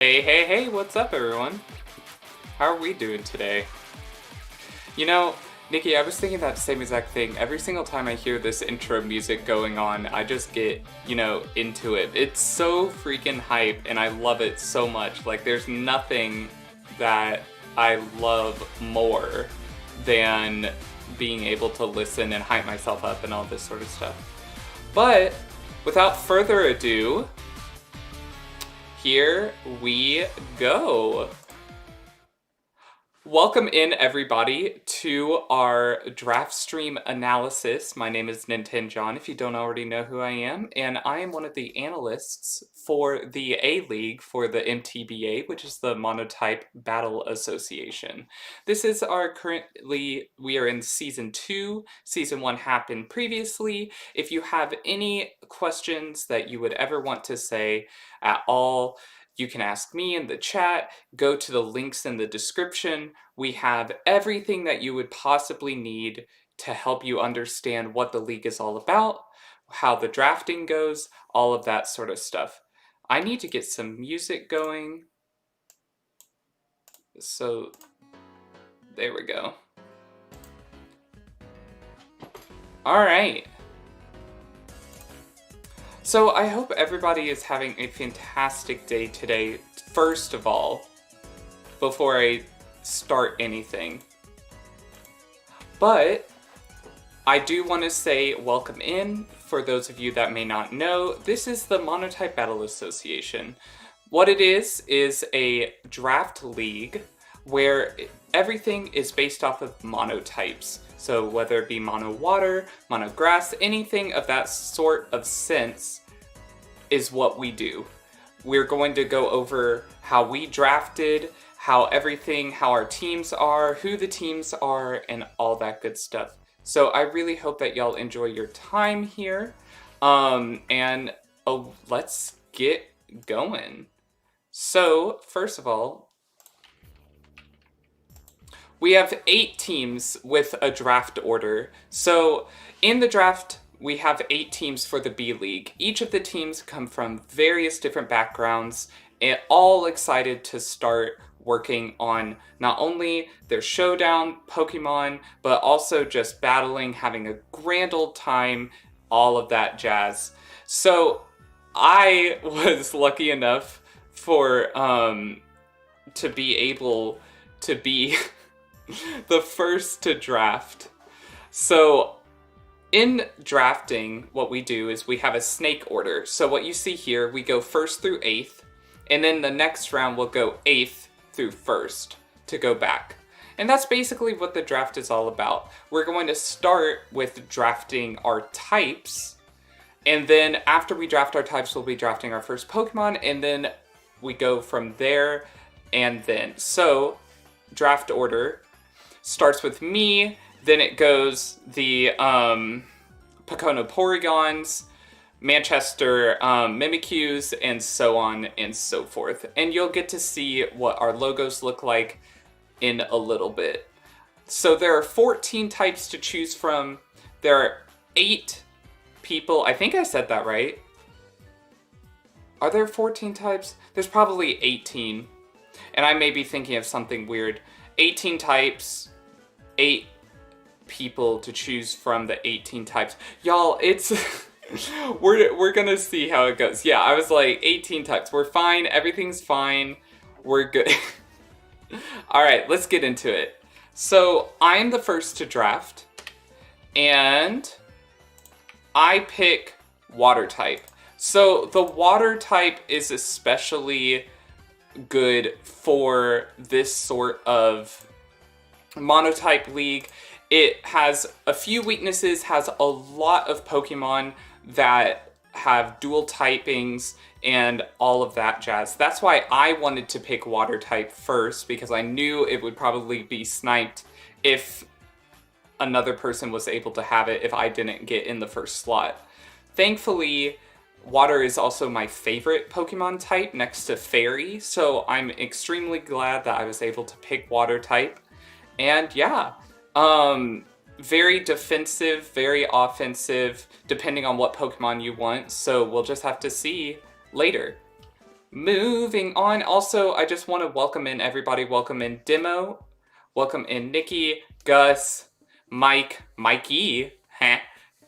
Hey, what's up everyone? How are we doing today? You know, Nikki, I was thinking that same exact thing. Every single time I hear this intro music going on, I just get, into it. It's so freaking hype and I love it so much. Like, there's nothing that I love more than being able to listen and hype myself up and all this sort of stuff. But, without further ado, here we go. Welcome in everybody to our draft stream analysis. My name is Nintendo John, if you don't already know who I am, and I am one of the analysts for the A-League for the MTBA, which is the Monotype Battle Association. This is we are in Season 2. Season 1 happened previously. If you have any questions that you would ever want to say at all, you can ask me in the chat, go to the links in the description. We have everything that you would possibly need to help you understand what the league is all about, how the drafting goes, all of that sort of stuff. I need to get some music going. So, there we go. Alright. So I hope everybody is having a fantastic day today, first of all, before I start anything. But I do want to say welcome in. For those of you that may not know, this is the Monotype Battle Association. What it is a draft league where everything is based off of monotypes. So whether it be mono water, mono grass, anything of that sort of sense is what we do. We're going to go over how we drafted, how our teams are, who the teams are, and all that good stuff. So I really hope that y'all enjoy your time here. Let's get going. So, first of all, we have 8 teams with a draft order. So, in the draft, we have 8 teams for the B League. Each of the teams come from various different backgrounds and all excited to start working on not only their Showdown Pokemon, but also just battling, having a grand old time, all of that jazz. So, I was lucky enough to be able to be the first to draft. So in drafting, what we do is we have a snake order. So what you see here, we go 1st through 8th, and then the next round we'll go 8th through 1st to go back. And that's basically what the draft is all about. We're going to start with drafting our types, and then after we draft our types, we'll be drafting our first Pokemon, and then we go from there and then. So, draft order starts with me, then it goes the Pocono Porygons, Manchester Mimikyus, and so on and so forth. And you'll get to see what our logos look like in a little bit. So there are 14 types to choose from. There are 8 people. I think I said that right. Are there 14 types? There's probably 18. And I may be thinking of something weird. 18 types, 8 people to choose from the 18 types. Y'all, it's... we're gonna see how it goes. Yeah, I was like, 18 types. We're fine. Everything's fine. We're good. Alright, let's get into it. So, I'm the first to draft. And I pick water type. So the water type is especially good for this sort of monotype league. It has a few weaknesses, has a lot of Pokemon that have dual typings and all of that jazz. That's why I wanted to pick water type first, because I knew it would probably be sniped if another person was able to have it if I didn't get in the first slot. Thankfully, water is also my favorite Pokemon type next to Fairy, so I'm extremely glad that I was able to pick water type. And yeah, very defensive, very offensive, depending on what Pokemon you want, so we'll just have to see later. Moving on. Also, I just want to welcome in everybody. Welcome in Demo. Welcome in Nikki, Gus, Mike, Mikey,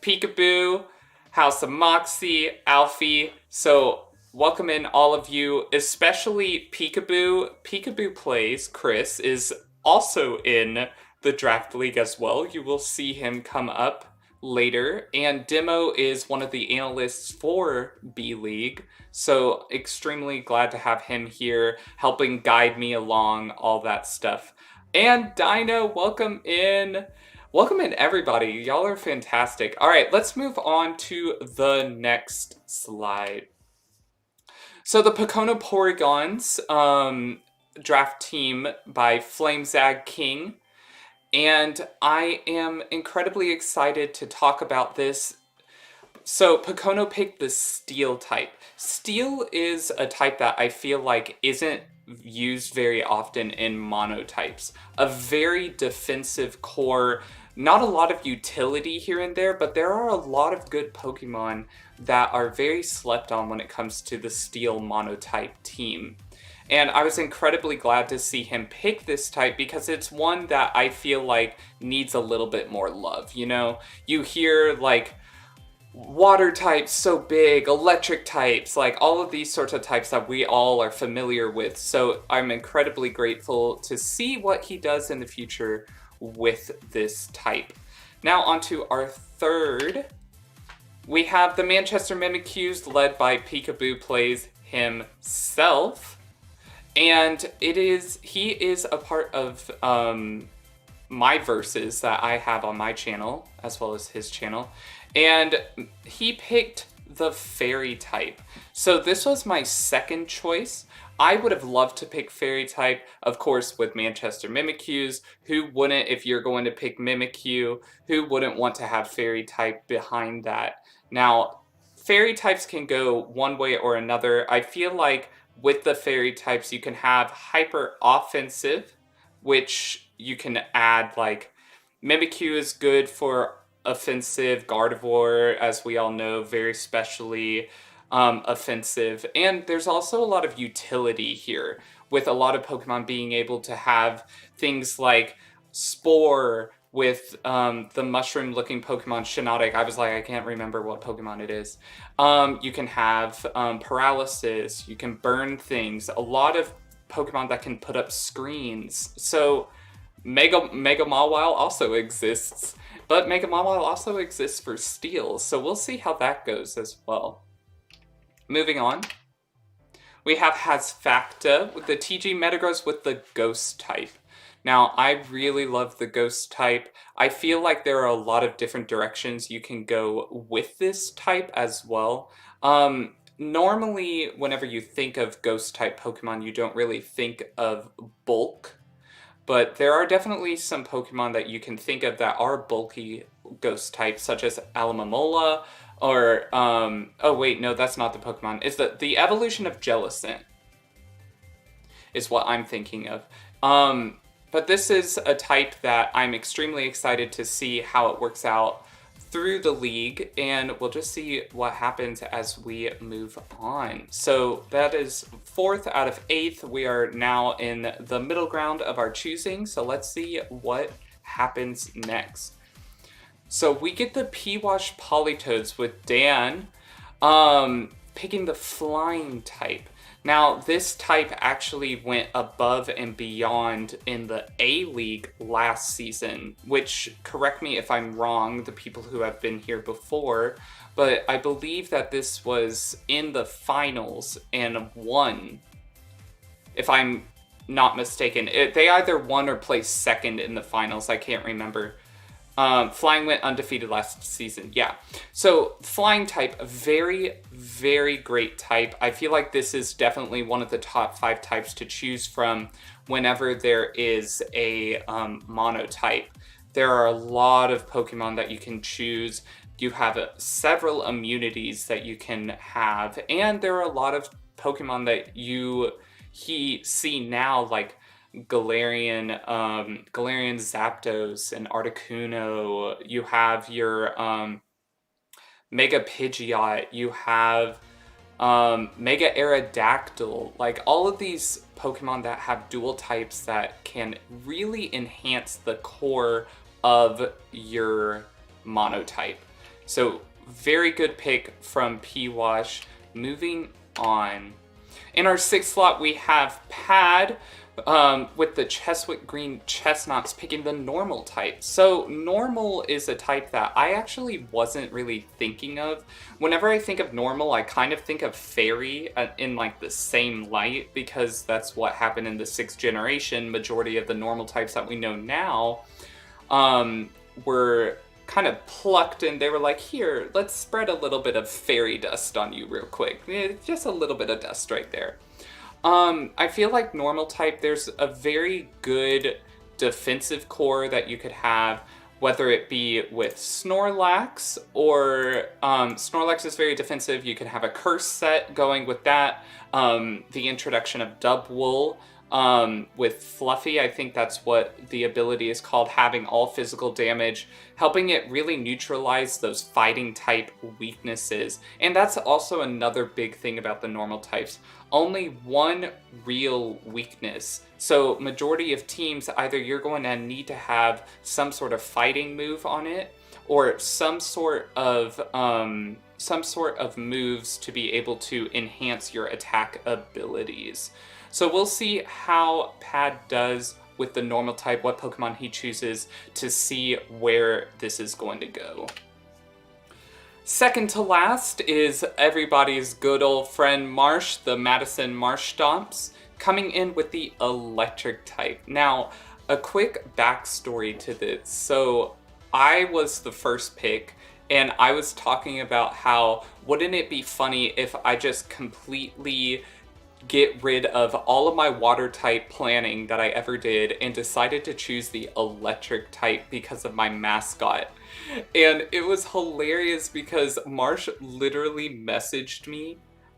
Peekaboo, House of Moxie, Alfie. So welcome in all of you, especially Peekaboo. Peekaboo Plays, Chris, is also in the Draft League as well. You will see him come up later. And Demo is one of the analysts for B League. So extremely glad to have him here, helping guide me along, all that stuff. And Dino, welcome in. Welcome in, everybody. Y'all are fantastic. All right, let's move on to the next slide. So the Pocono Porygons draft team by Flamezag King. And I am incredibly excited to talk about this. So Pocono picked the Steel type. Steel is a type that I feel like isn't used very often in monotypes. A very defensive core, not a lot of utility here and there, but there are a lot of good Pokemon that are very slept on when it comes to the Steel monotype team. And I was incredibly glad to see him pick this type because it's one that I feel like needs a little bit more love, you know? You hear like water types so big, electric types, like all of these sorts of types that we all are familiar with. So I'm incredibly grateful to see what he does in the future with this type. Now onto our third. We have the Manchester Mimikyus led by Peekaboo Plays himself. And he is a part of my verses that I have on my channel, as well as his channel. And he picked the Fairy type. So this was my second choice. I would have loved to pick Fairy type, of course, with Manchester Mimikyus. Who wouldn't, if you're going to pick Mimikyu, who wouldn't want to have Fairy type behind that? Now, Fairy types can go one way or another. I feel like with the Fairy types, you can have Hyper Offensive, which you can add, like, Mimikyu is good for offensive, Gardevoir, as we all know, very specially offensive. And there's also a lot of utility here, with a lot of Pokemon being able to have things like Spore with the mushroom-looking Pokemon Shiinotic. I was like, I can't remember what Pokemon it is. You can have Paralysis, you can burn things, a lot of Pokemon that can put up screens. So Mega Mawile also exists, but Mega Mawile also exists for Steel, so we'll see how that goes as well. Moving on, we have Hasfacta with the TG Metagross with the Ghost type. Now, I really love the Ghost type. I feel like there are a lot of different directions you can go with this type as well. Normally, whenever you think of Ghost type Pokemon, you don't really think of bulk. But there are definitely some Pokemon that you can think of that are bulky Ghost types, such as Alomomola, or, oh wait, no, that's not the Pokemon. It's the evolution of Jellicent is what I'm thinking of. But this is a type that I'm extremely excited to see how it works out through the league, and we'll just see what happens as we move on. So that is 4th out of 8th. We are now in the middle ground of our choosing, so let's see what happens next. So we get the P-Wash Politoads with Dan picking the Flying type. Now, this type actually went above and beyond in the A-League last season, which, correct me if I'm wrong, the people who have been here before, but I believe that this was in the finals and won, if I'm not mistaken. They either won or placed second in the finals, I can't remember. Flying went undefeated last season, yeah. So, Flying type, a very, very great type. I feel like this is definitely one of the top 5 types to choose from whenever there is a monotype. There are a lot of Pokemon that you can choose. You have several immunities that you can have, and there are a lot of Pokemon that you see now, like Galarian Zapdos and Articuno. You have your Mega Pidgeot. You have Mega Aerodactyl, like all of these Pokemon that have dual types that can really enhance the core of your monotype. So, very good pick from P-Wash. Moving on. In our 6th slot, we have Pad with the Cheswick Green Chestnuts picking the normal type. So normal is a type that I actually wasn't really thinking of. Whenever I think of normal, I kind of think of fairy in like the same light, because that's what happened in the 6th generation. Majority of the normal types that we know now were kind of plucked, and they were like, here, let's spread a little bit of fairy dust on you real quick. Just a little bit of dust right there. I feel like normal type, there's a very good defensive core that you could have, whether it be with Snorlax, or Snorlax is very defensive. You could have a curse set going with that. The introduction of Dubwool with Fluffy, I think that's what the ability is called, having all physical damage, helping it really neutralize those fighting type weaknesses. And that's also another big thing about the normal types. Only one real weakness. So majority of teams, either you're going to need to have some sort of fighting move on it, or some sort of moves to be able to enhance your attack abilities. So we'll see how Pad does with the normal type, what Pokemon he chooses, to see where this is going to go. Second to last is everybody's good old friend Marsh, the Madison Marsh Stomps, coming in with the electric type. Now, a quick backstory to this. So I was the first pick, and I was talking about how wouldn't it be funny if I just completely get rid of all of my water type planning that I ever did and decided to choose the electric type because of my mascot. And it was hilarious because Marsh literally messaged me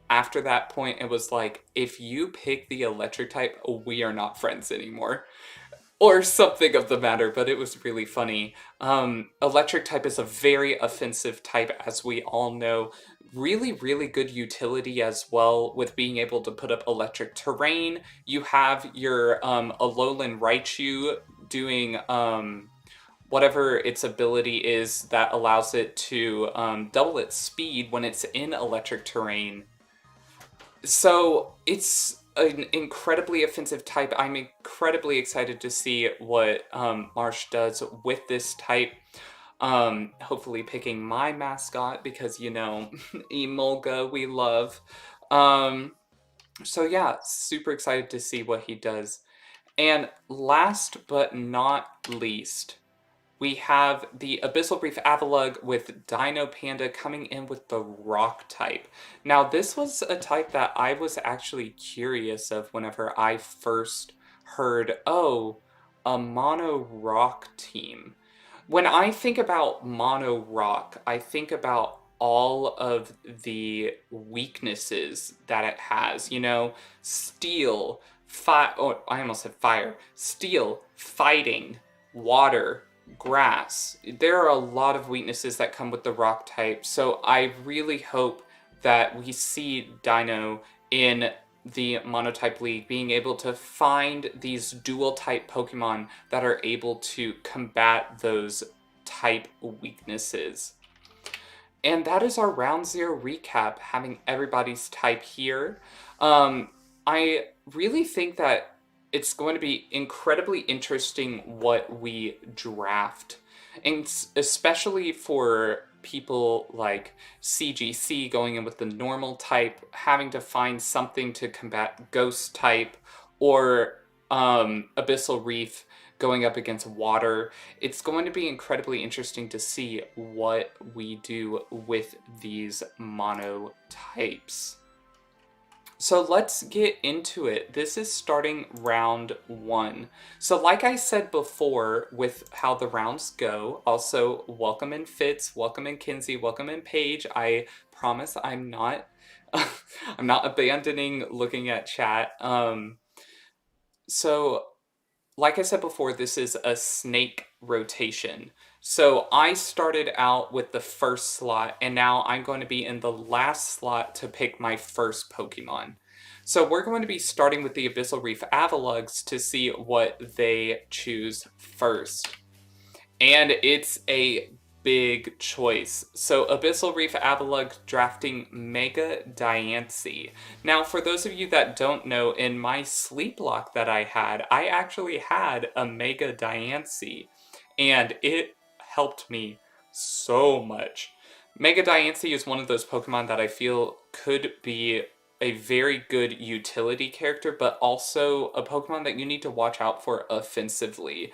after that point and was like, if you pick the electric type, we are not friends anymore. Or something of the matter, but it was really funny. Electric type is a very offensive type, as we all know. Really, really good utility as well with being able to put up electric terrain. You have your Alolan Raichu doing whatever its ability is that allows it to double its speed when it's in electric terrain. So it's an incredibly offensive type. I'm incredibly excited to see what Marsh does with this type. Hopefully picking my mascot because, you know, Emolga we love. So yeah, super excited to see what he does. And last but not least, we have the Abyssal Reef Avalugg with Dino Panda coming in with the rock type. Now, this was a type that I was actually curious of whenever I first heard, oh, a mono rock team. When I think about mono rock, I think about all of the weaknesses that it has. You know, steel, oh, I almost said fire. Steel, fighting, water, grass. There are a lot of weaknesses that come with the rock type, so I really hope that we see Dino in the Monotype League being able to find these dual type Pokemon that are able to combat those type weaknesses. And that is our round 0 recap, having everybody's type here. I really think that it's going to be incredibly interesting what we draft, and especially for people like CGC going in with the normal type, having to find something to combat ghost type, or Abyssal Reef going up against water. It's going to be incredibly interesting to see what we do with these mono types. So let's get into it. This is starting round 1. So like I said before with how the rounds go, also welcome in Fitz, welcome in Kinsey, welcome in Paige. I promise I'm not I'm not abandoning looking at chat. So like I said before, this is a snake rotation. So I started out with the first slot, and now I'm going to be in the last slot to pick my first Pokemon. So we're going to be starting with the Abyssal Reef Avalugs to see what they choose first. And it's a big choice. So Abyssal Reef Avalug drafting Mega Diancie. Now, for those of you that don't know, in my sleep lock that I actually had a Mega Diancie, and it helped me so much. Mega Diancie is one of those Pokemon that I feel could be a very good utility character, but also a Pokemon that you need to watch out for offensively.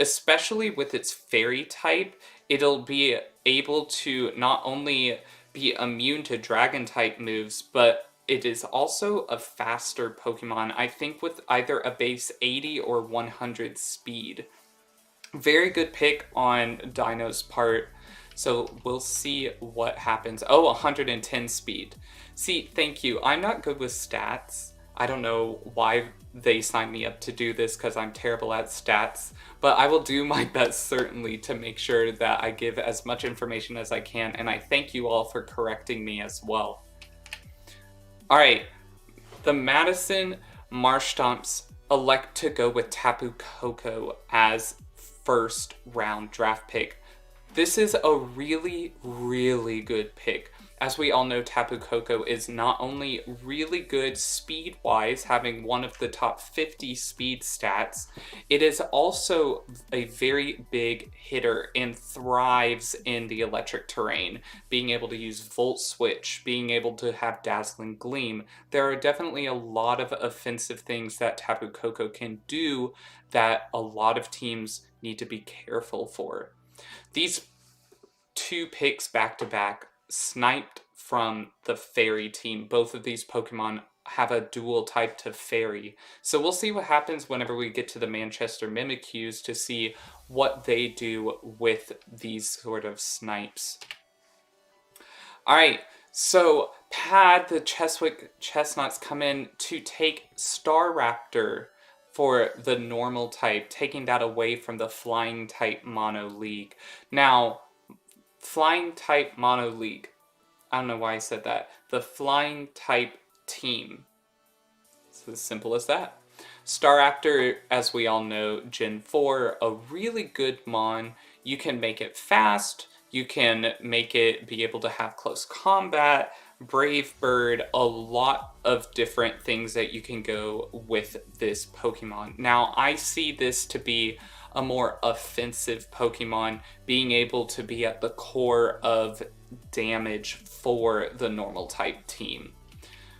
Especially with its fairy type, it'll be able to not only be immune to dragon type moves, but it is also a faster Pokemon, I think with either a base 80 or 100 speed. Very good pick on Dino's part, so we'll see what happens. Oh, 110 speed. See, thank you. I'm not good with stats. I don't know why they signed me up to do this because I'm terrible at stats, but I will do my best certainly to make sure that I give as much information as I can, and I thank you all for correcting me as well. Alright, the Madison Marshtomps elect to go with Tapu Koko as first round draft pick. This is a really, really good pick. As we all know, Tapu Koko is not only really good speed-wise, having one of the top 50 speed stats, it is also a very big hitter and thrives in the electric terrain, being able to use Volt Switch, being able to have Dazzling Gleam. There are definitely a lot of offensive things that Tapu Koko can do that a lot of teams need to be careful for. These two picks back-to-back sniped from the fairy team. Both of these Pokemon have a dual type to fairy. So we'll see what happens whenever we get to the Manchester Mimikyus to see what they do with these sort of snipes. Alright, so Pad, the Cheswick Chestnuts come in to take Staraptor for the normal type, taking that away from the flying type mono league. Now, flying type mono league. I don't know why I said that. The flying type team. It's as simple as that. Staraptor, as we all know, Gen 4, a really good Mon. You can make it fast. You can make it be able to have close combat. Brave Bird, a lot of different things that you can go with this Pokemon. Now, I see this to be a more offensive Pokemon, being able to be at the core of damage for the normal type team.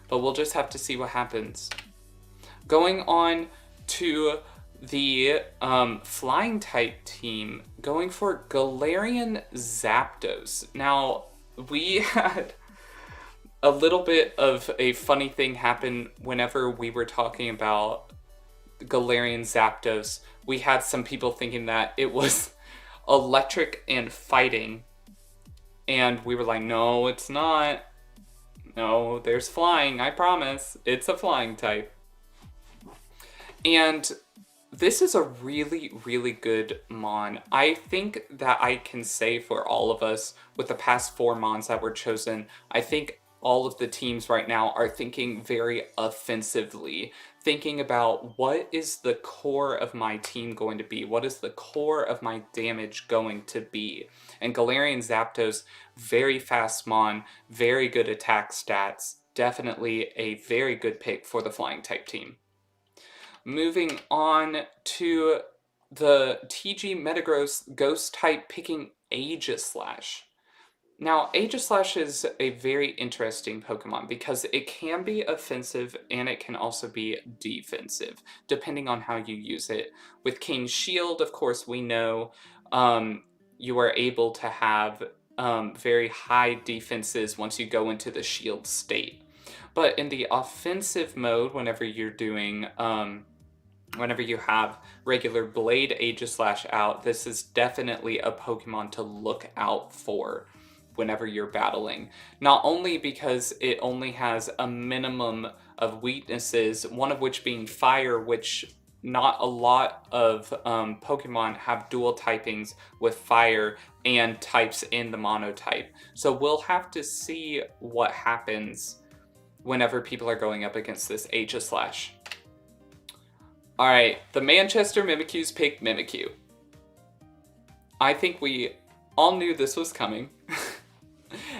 But we'll just have to see what happens. Going on to the flying type team, going for Galarian Zapdos. Now, we had a little bit of a funny thing happen whenever we were talking about Galarian Zapdos. We had some people thinking that it was electric and fighting, and we were like, no, it's not. No, there's flying, I promise. It's a flying type. And this is a really, really good Mon. I think that I can say for all of us, with the past 4 Mons that were chosen, I think all of the teams right now are thinking very offensively, thinking about what is the core of my team going to be? What is the core of my damage going to be? And Galarian Zapdos, very fast Mon, very good attack stats, definitely a very good pick for the flying type team. Moving on to the TG Metagross Ghost type picking Aegislash. Now, Aegislash is a very interesting Pokemon because it can be offensive and it can also be defensive, depending on how you use it. With King's Shield, of course, we know you are able to have very high defenses once you go into the shield state. But in the offensive mode, whenever you're doing whenever you have regular Blade Aegislash out, this is definitely a Pokemon to look out for whenever you're battling. Not only because it only has a minimum of weaknesses, one of which being fire, which not a lot of Pokemon have dual typings with fire and types in the Monotype. So we'll have to see what happens whenever people are going up against this Aegislash. Alright, the Manchester Mimikyu's picked Mimikyu. I think we all knew this was coming.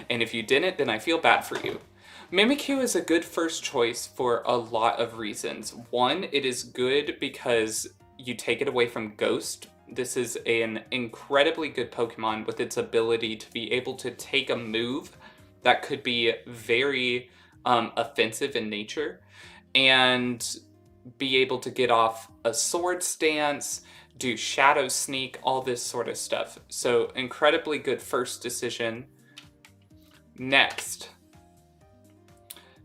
And if you didn't, then I feel bad for you. Mimikyu is a good first choice for a lot of reasons. One, it is good because you take it away from Ghost. This is an incredibly good Pokemon with its ability to be able to take a move that could be very offensive in nature and be able to get off a sword stance, do shadow sneak, all this sort of stuff. So incredibly good first decision. Next,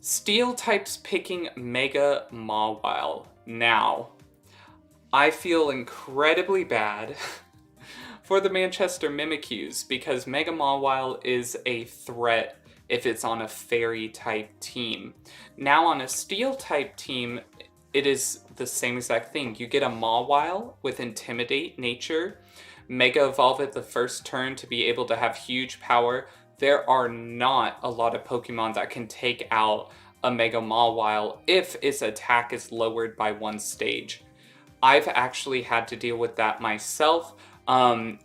Steel types picking Mega Mawile. Now, I feel incredibly bad for the Manchester Mimikyus because Mega Mawile is a threat if it's on a Fairy type team. Now on a Steel type team, it is the same exact thing. You get a Mawile with Intimidate nature, Mega Evolve at the first turn to be able to have huge power. There are not a lot of Pokemon that can take out a Mega Mawile if its attack is lowered by one stage. I've actually had to deal with that myself,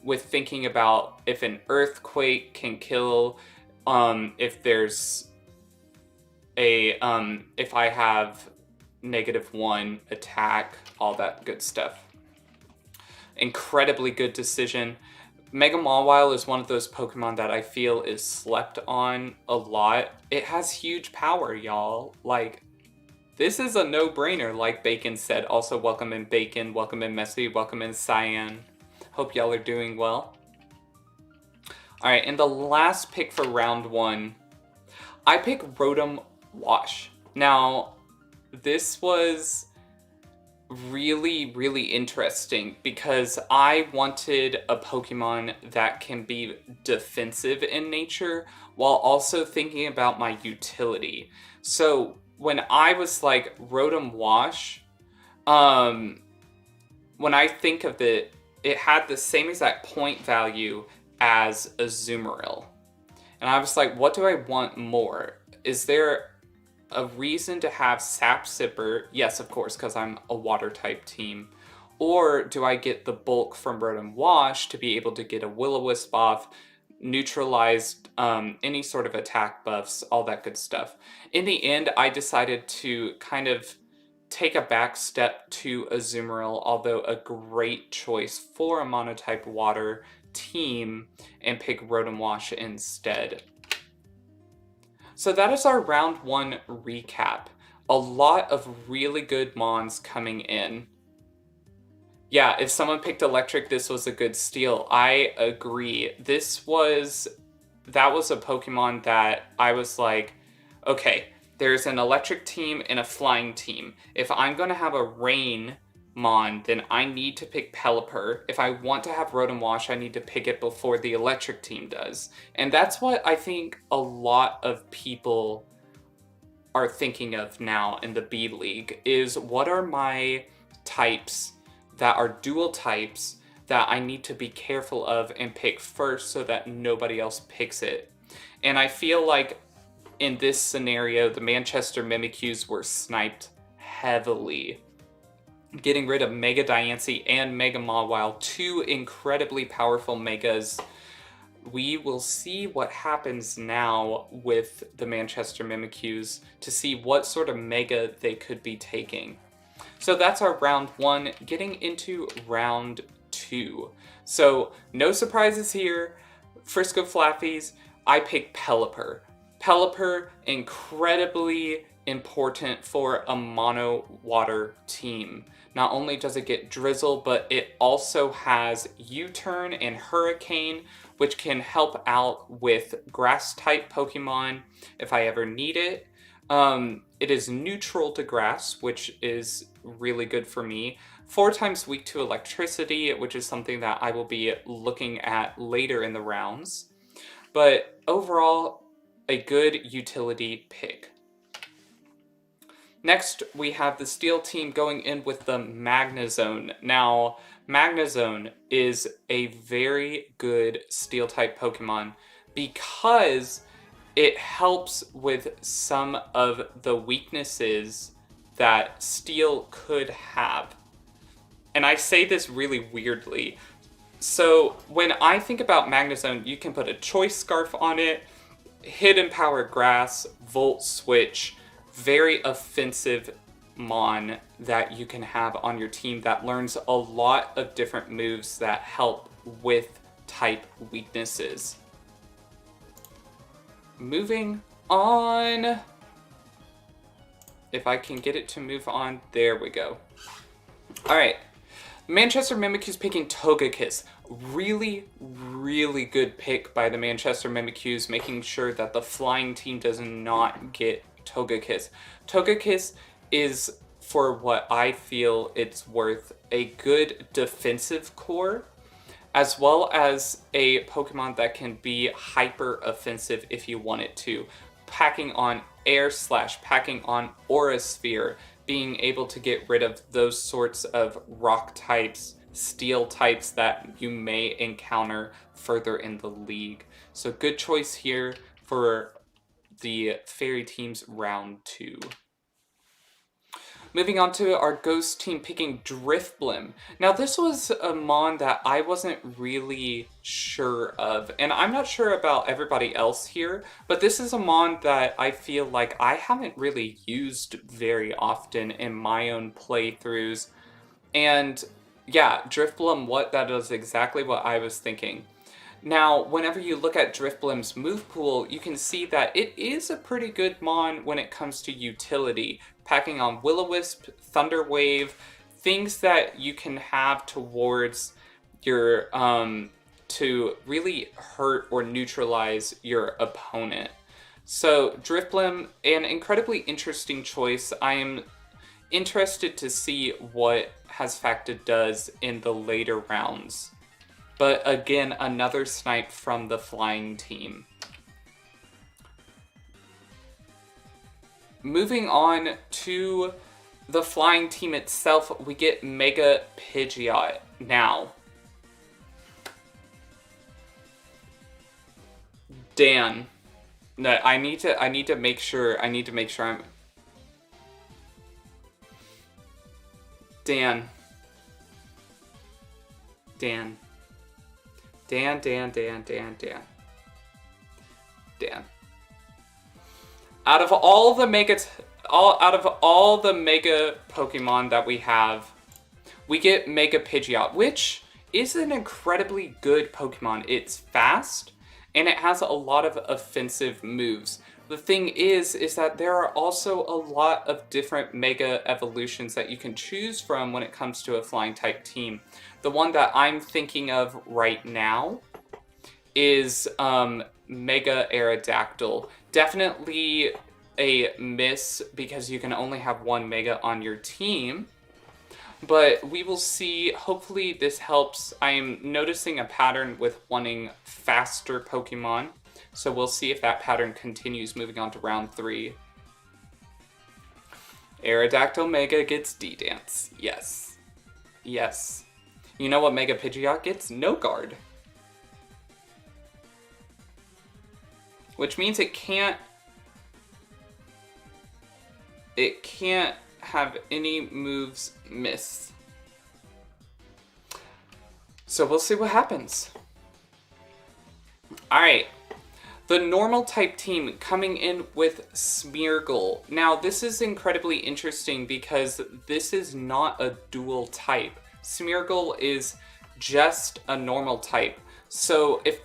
with thinking about if an Earthquake can kill, if there's a, if I have -1 attack, all that good stuff. Incredibly good decision. Mega Mawile is one of those Pokemon that I feel is slept on a lot. It has huge power, y'all. Like, this is a no-brainer, like Bacon said. Also, welcome in Bacon, welcome in Messy, welcome in Cyan. Hope y'all are doing well. Alright, and the last pick for round 1, I pick Rotom Wash. Now, this was really interesting because I wanted a Pokemon that can be defensive in nature while also thinking about my utility. So when I was like Rotom Wash, when I think of it, it had the same exact point value as Azumarill. And I was like, what do I want more? Is there a reason to have Sap Sipper? Yes, of course, because I'm a water type team. Or do I get the bulk from Rotom Wash to be able to get a Will-O-Wisp off, neutralized any sort of attack buffs, all that good stuff. In the end, I decided to kind of take a back step to Azumarill, although a great choice for a Monotype water team, and pick Rotom Wash instead. So that is our round 1 recap. A lot of really good Mons coming in. Yeah, if someone picked Electric, this was a good steal. I agree. That was a Pokemon that I was like, okay, there's an Electric team and a Flying team. If I'm going to have a Rain Mon, then I need to pick Pelipper. If I want to have Rotom Wash, I need to pick it before the Electric team does. And that's what I think a lot of people are thinking of now in the B League, is what are my types that are dual types that I need to be careful of and pick first so that nobody else picks it. And I feel like in this scenario, the Manchester Mimikyus were sniped heavily. Getting rid of Mega Diancie and Mega Mawile, 2 incredibly powerful Megas. We will see what happens now with the Manchester Mimikyus to see what sort of Mega they could be taking. So that's our round 1, getting into round 2. So no surprises here. Frisco Flappies, I pick Pelipper. Pelipper, incredibly important for a mono water team. Not only does it get Drizzle, but it also has U-Turn and Hurricane, which can help out with grass type Pokemon if I ever need it. It is neutral to grass, which is really good for me. 4 times weak to electricity, which is something that I will be looking at later in the rounds. But overall, a good utility pick. Next, we have the Steel team going in with the Magnezone. Now, Magnezone is a very good Steel-type Pokemon because it helps with some of the weaknesses that Steel could have. And I say this really weirdly. So, when I think about Magnezone, you can put a Choice Scarf on it, Hidden Power Grass, Volt Switch, very offensive Mon that you can have on your team that learns a lot of different moves that help with type weaknesses. Moving on. If I can get it to move on, there we go. Alright, Manchester Mimikyu's picking Togekiss. Really, really good pick by the Manchester Mimikyus, making sure that the flying team does not get Togekiss. Togekiss is, for what I feel it's worth, a good defensive core, as well as a Pokemon that can be hyper offensive if you want it to. Packing on Air Slash, packing on Aura Sphere, being able to get rid of those sorts of rock types, steel types that you may encounter further in the league. So good choice here for the Fairy Team's round 2. Moving on to our Ghost team picking Drifblim. Now this was a Mon that I wasn't really sure of, and I'm not sure about everybody else here, but this is a Mon that I feel like I haven't really used very often in my own playthroughs. And yeah, Drifblim, that is exactly what I was thinking. Now, whenever you look at Drifblim's move pool, you can see that it is a pretty good Mon when it comes to utility. Packing on Will-O-Wisp, Thunder Wave, things that you can have towards your, to really hurt or neutralize your opponent. So, Drifblim, an incredibly interesting choice. I am interested to see what Hasfacta does in the later rounds. But again, another snipe from the flying team. Moving on to the flying team itself, we get Mega Pidgeot. Now, Dan, no, I need to make sure I'm Dan. Out of all the mega Pokemon that we have, we get Mega Pidgeot, which is an incredibly good Pokemon. It's fast, and it has a lot of offensive moves. The thing is that there are also a lot of different Mega evolutions that you can choose from when it comes to a flying type team. The one that I'm thinking of right now is Mega Aerodactyl. Definitely a miss because you can only have one Mega on your team. But we will see. Hopefully this helps. I am noticing a pattern with wanting faster Pokemon. So we'll see if that pattern continues moving on to round 3. Aerodactyl Mega gets D-Dance. Yes. Yes. You know what Mega Pidgeot gets? No Guard. Which means it can't have any moves miss. So we'll see what happens. Alright. The normal type team coming in with Smeargle. Now this is incredibly interesting because this is not a dual type. Smeargle is just a normal type. So if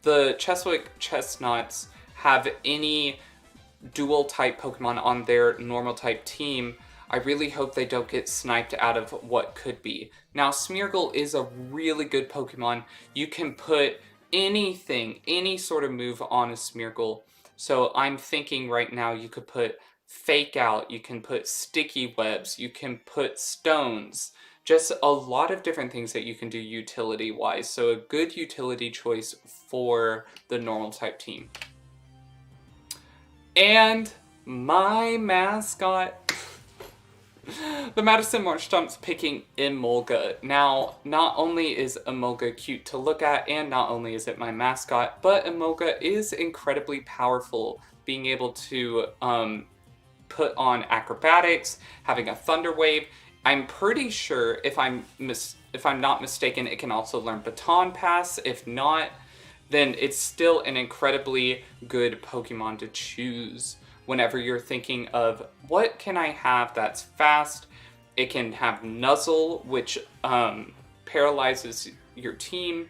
the Cheswick Chestnuts have any dual type Pokemon on their normal type team, I really hope they don't get sniped out of what could be. Now Smeargle is a really good Pokemon. You can put anything, any sort of move on a Smeargle. So I'm thinking right now you could put Fake Out, you can put Sticky Webs, you can put Stones. Just a lot of different things that you can do utility-wise. So a good utility choice for the normal type team. And my mascot The Madison Marshtomp's picking Emolga. Now, not only is Emolga cute to look at, and not only is it my mascot, but Emolga is incredibly powerful, being able to put on acrobatics, having a thunder wave. I'm pretty sure, if I'm not mistaken, it can also learn baton pass. If not, then it's still an incredibly good Pokemon to choose whenever you're thinking of what can I have that's fast. It can have Nuzzle, which paralyzes your team,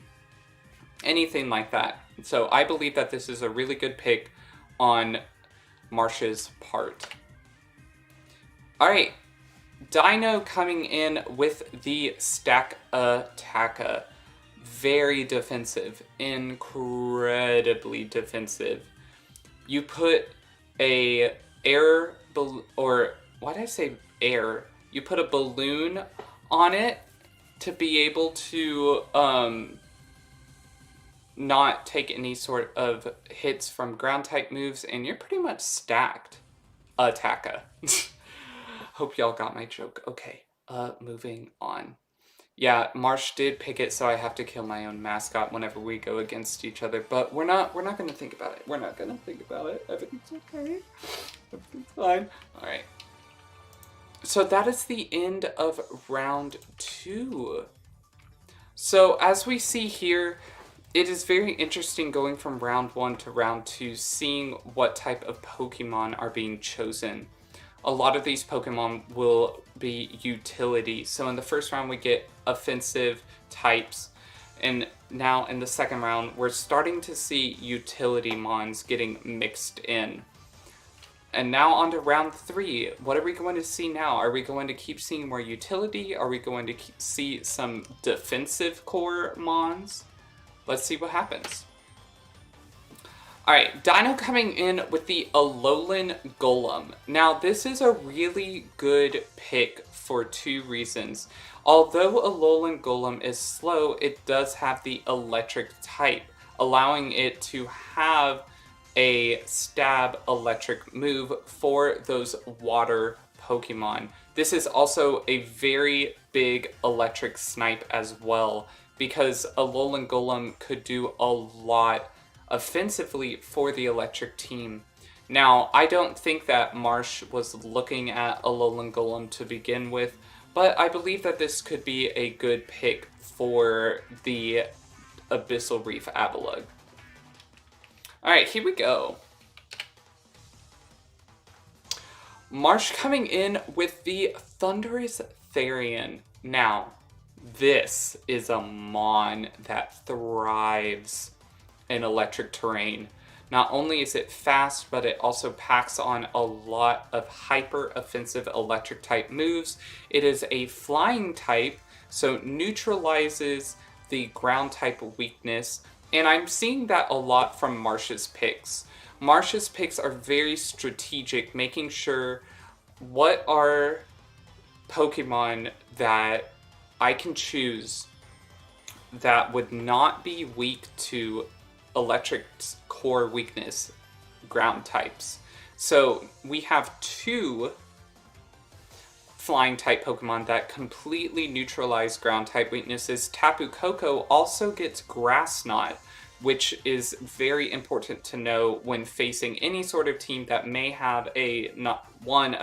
anything like that. So I believe that this is a really good pick on Marsh's part. Alright, Dino coming in with the Stakataka. Very defensive, incredibly defensive. You put a air, or why did I say air? You put a balloon on it to be able to not take any sort of hits from ground type moves, and you're pretty much stacked. Attacka. Hope y'all got my joke. Okay, moving on. Yeah, Marsh did pick it, so I have to kill my own mascot whenever we go against each other. But we're not gonna think about it. We're not gonna think about it. Everything's okay. Everything's fine. Alright. So that is the end of round 2. So as we see here, it is very interesting going from round 1 to round 2, seeing what type of Pokemon are being chosen. A lot of these Pokemon will be utility. So in the first round we get offensive types, and now in the second round we're starting to see utility mons getting mixed in. And now on to round 3. What are we going to see now? Are we going to keep seeing more utility? Are we going to see some defensive core mons? Let's see what happens. Alright, Dino coming in with the Alolan Golem. Now, this is a really good pick for 2 reasons. Although Alolan Golem is slow, it does have the electric type, allowing it to have a stab electric move for those water Pokemon. This is also a very big electric snipe as well, because Alolan Golem could do a lot offensively for the electric team. Now, I don't think that Marsh was looking at Alolan Golem to begin with, but I believe that this could be a good pick for the Abyssal Reef Avalugg. Alright, here we go. Marsh coming in with the Thundurus Therian. Now, this is a mon that thrives in electric terrain. Not only is it fast, but it also packs on a lot of hyper offensive electric type moves. It is a flying type, so neutralizes the ground type weakness, and I'm seeing that a lot from Marsh's picks. Marsh's picks are very strategic, making sure what are Pokemon that I can choose that would not be weak to electric core weakness ground types. So we have 2 flying type Pokemon that completely neutralize ground type weaknesses. Tapu Koko also gets Grass Knot, which is very important to know when facing any sort of team that may have a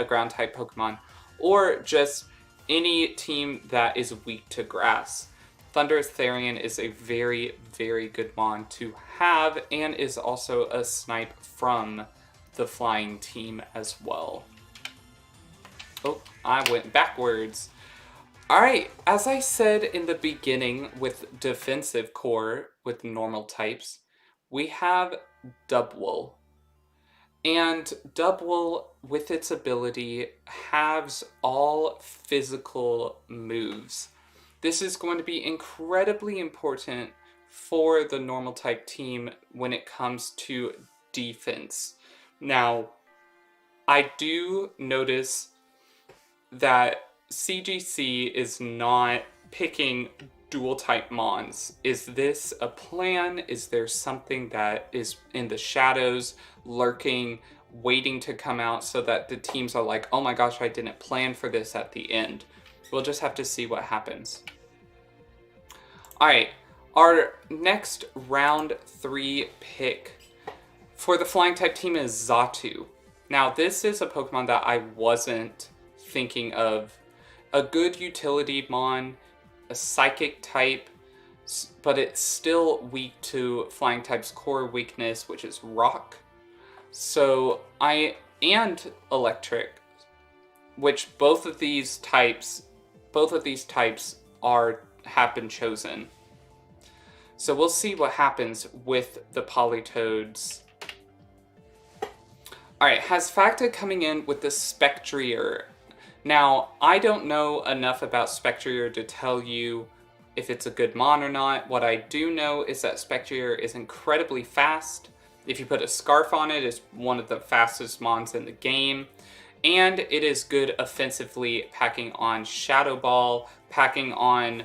ground type Pokemon, or just any team that is weak to grass. Thundurus Therian is a very, very good mon to have, and is also a snipe from the flying team as well. Oh, I went backwards. Alright, as I said in the beginning with defensive core with normal types, we have Dubwool. And Dubwool, with its ability, halves all physical moves. This is going to be incredibly important for the normal type team when it comes to defense. Now, I do notice that CGC is not picking dual type mons. Is this a plan? Is there something that is in the shadows lurking? waiting to come out so that the teams are like, oh my gosh, I didn't plan for this at the end. We'll just have to see what happens. Alright, our next round 3 pick for the flying type team is Xatu. Now this is a Pokemon that I wasn't thinking of. A good utility mon, a psychic type, but it's still weak to flying type's core weakness, which is rock. So and electric, which both of these types have been chosen. So we'll see what happens with the Politoads. Alright, has Facta coming in with the Spectrier. Now, I don't know enough about Spectrier to tell you if it's a good mon or not. What I do know is that Spectrier is incredibly fast. If you put a scarf on it, it's one of the fastest mons in the game. And it is good offensively, packing on Shadow Ball, packing on,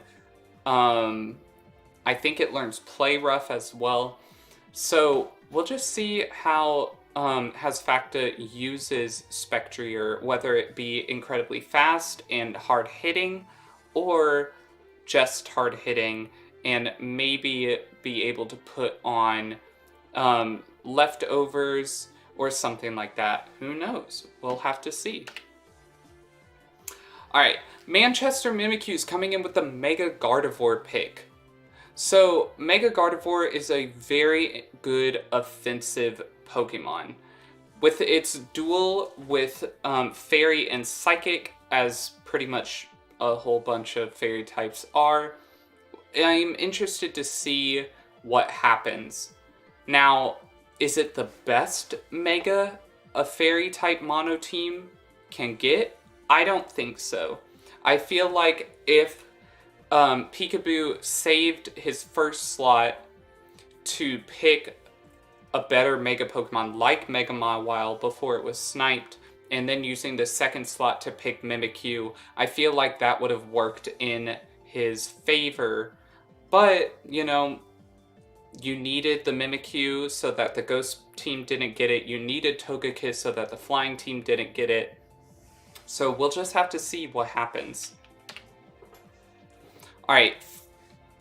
I think it learns Play Rough as well. So we'll just see how Hasfacta uses Spectrier, whether it be incredibly fast and hard-hitting, or just hard-hitting, and maybe be able to put on leftovers or something like that. Who knows? We'll have to see. Alright, Manchester Mimikyu's coming in with the Mega Gardevoir pick. So, Mega Gardevoir is a very good offensive Pokemon. With its duel with Fairy and Psychic, as pretty much a whole bunch of Fairy types are, I'm interested to see what happens. Now, is it the best Mega a Fairy type mono team can get? I don't think so. I feel like if Peekaboo saved his first slot to pick a better Mega Pokemon like Mega Mawile before it was sniped, and then using the second slot to pick Mimikyu, I feel like that would have worked in his favor. But, you know, you needed the Mimikyu so that the Ghost team didn't get it. You needed Togekiss so that the Flying team didn't get it. So we'll just have to see what happens. Alright,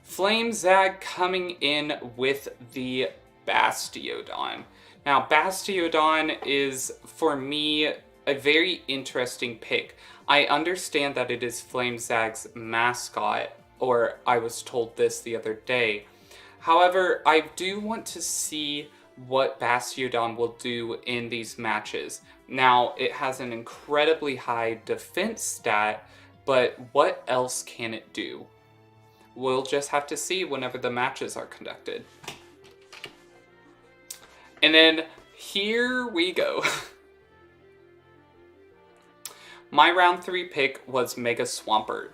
Flamezag coming in with the Bastiodon. Now, Bastiodon is, for me, a very interesting pick. I understand that it is Flamezag's mascot, or I was told this the other day. However, I do want to see what Bastiodon will do in these matches. Now, it has an incredibly high defense stat, but what else can it do? We'll just have to see whenever the matches are conducted. And then, here we go. My round 3 pick was Mega Swampert.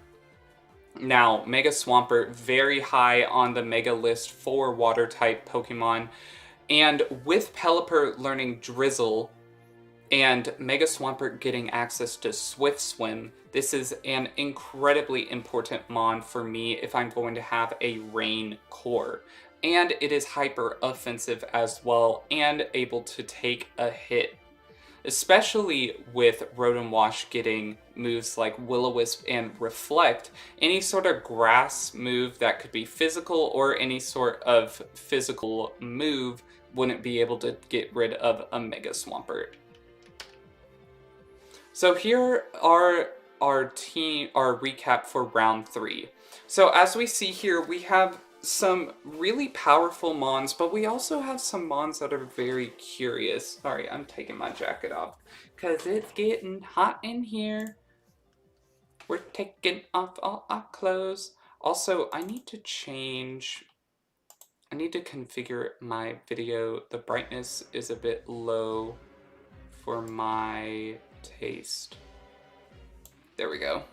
Now, Mega Swampert, very high on the Mega list for Water-type Pokemon. And with Pelipper learning Drizzle, and Mega Swampert getting access to Swift Swim, this is an incredibly important mon for me if I'm going to have a Rain core. And it is hyper offensive as well, and able to take a hit. Especially with Rotom Wash getting moves like Will-O-Wisp and Reflect, any sort of grass move that could be physical or any sort of physical move wouldn't be able to get rid of a Mega Swampert. So here are our recap for round 3. So as we see here, we have some really powerful mons, but we also have some mons that are very curious. Sorry, I'm taking my jacket off because it's getting hot in here. We're taking off all our clothes. Also, I need to configure my video. The brightness is a bit low for my taste. There we go.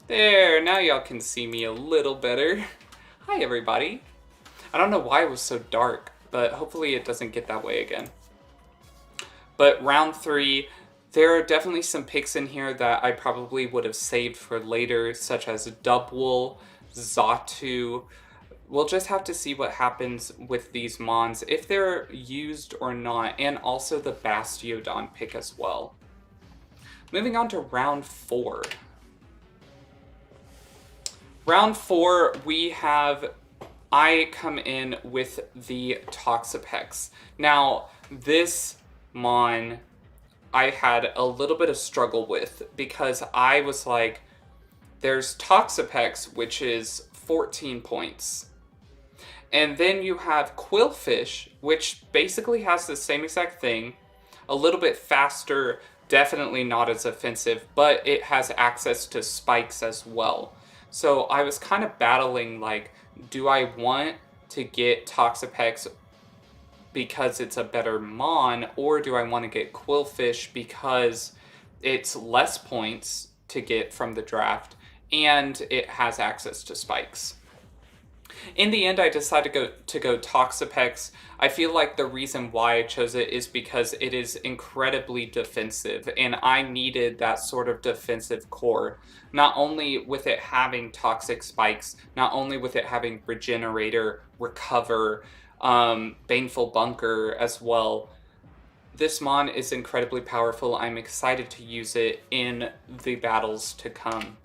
There, now y'all can see me a little better. Hi everybody. I don't know why it was so dark, but hopefully it doesn't get that way again. But round 3, there are definitely some picks in here that I probably would have saved for later, such as Dubwool, Xatu, we'll just have to see what happens with these Mons, if they're used or not, and also the Bastiodon pick as well. Moving on to round 4. Round 4, I come in with the Toxapex. Now, this Mon I had a little bit of struggle with, because I was like, there's Toxapex, which is 14 points. And then you have Quillfish, which basically has the same exact thing, a little bit faster, definitely not as offensive, but it has access to spikes as well. So I was kind of battling, like, do I want to get Toxapex because it's a better Mon, or do I want to get Quillfish because it's less points to get from the draft and it has access to spikes? In the end, I decided to go Toxapex. I feel like the reason why I chose it is because it is incredibly defensive, and I needed that sort of defensive core. Not only with it having toxic spikes, not only with it having Regenerator, Recover, Baneful Bunker as well. This Mon is incredibly powerful. I'm excited to use it in the battles to come.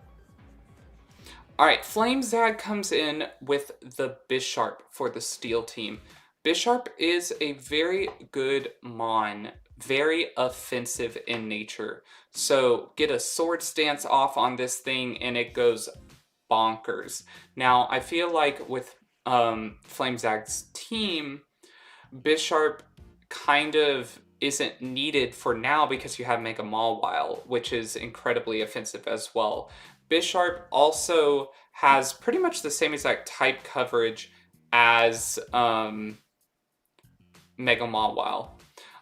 Alright, Flamezag comes in with the Bisharp for the Steel team. Bisharp is a very good Mon, very offensive in nature. So get a Sword Stance off on this thing and it goes bonkers. Now, I feel like with Flamezag's team, Bisharp kind of isn't needed for now because you have Mega Mawile, which is incredibly offensive as well. Bisharp also has pretty much the same exact type coverage as Mega Mawile.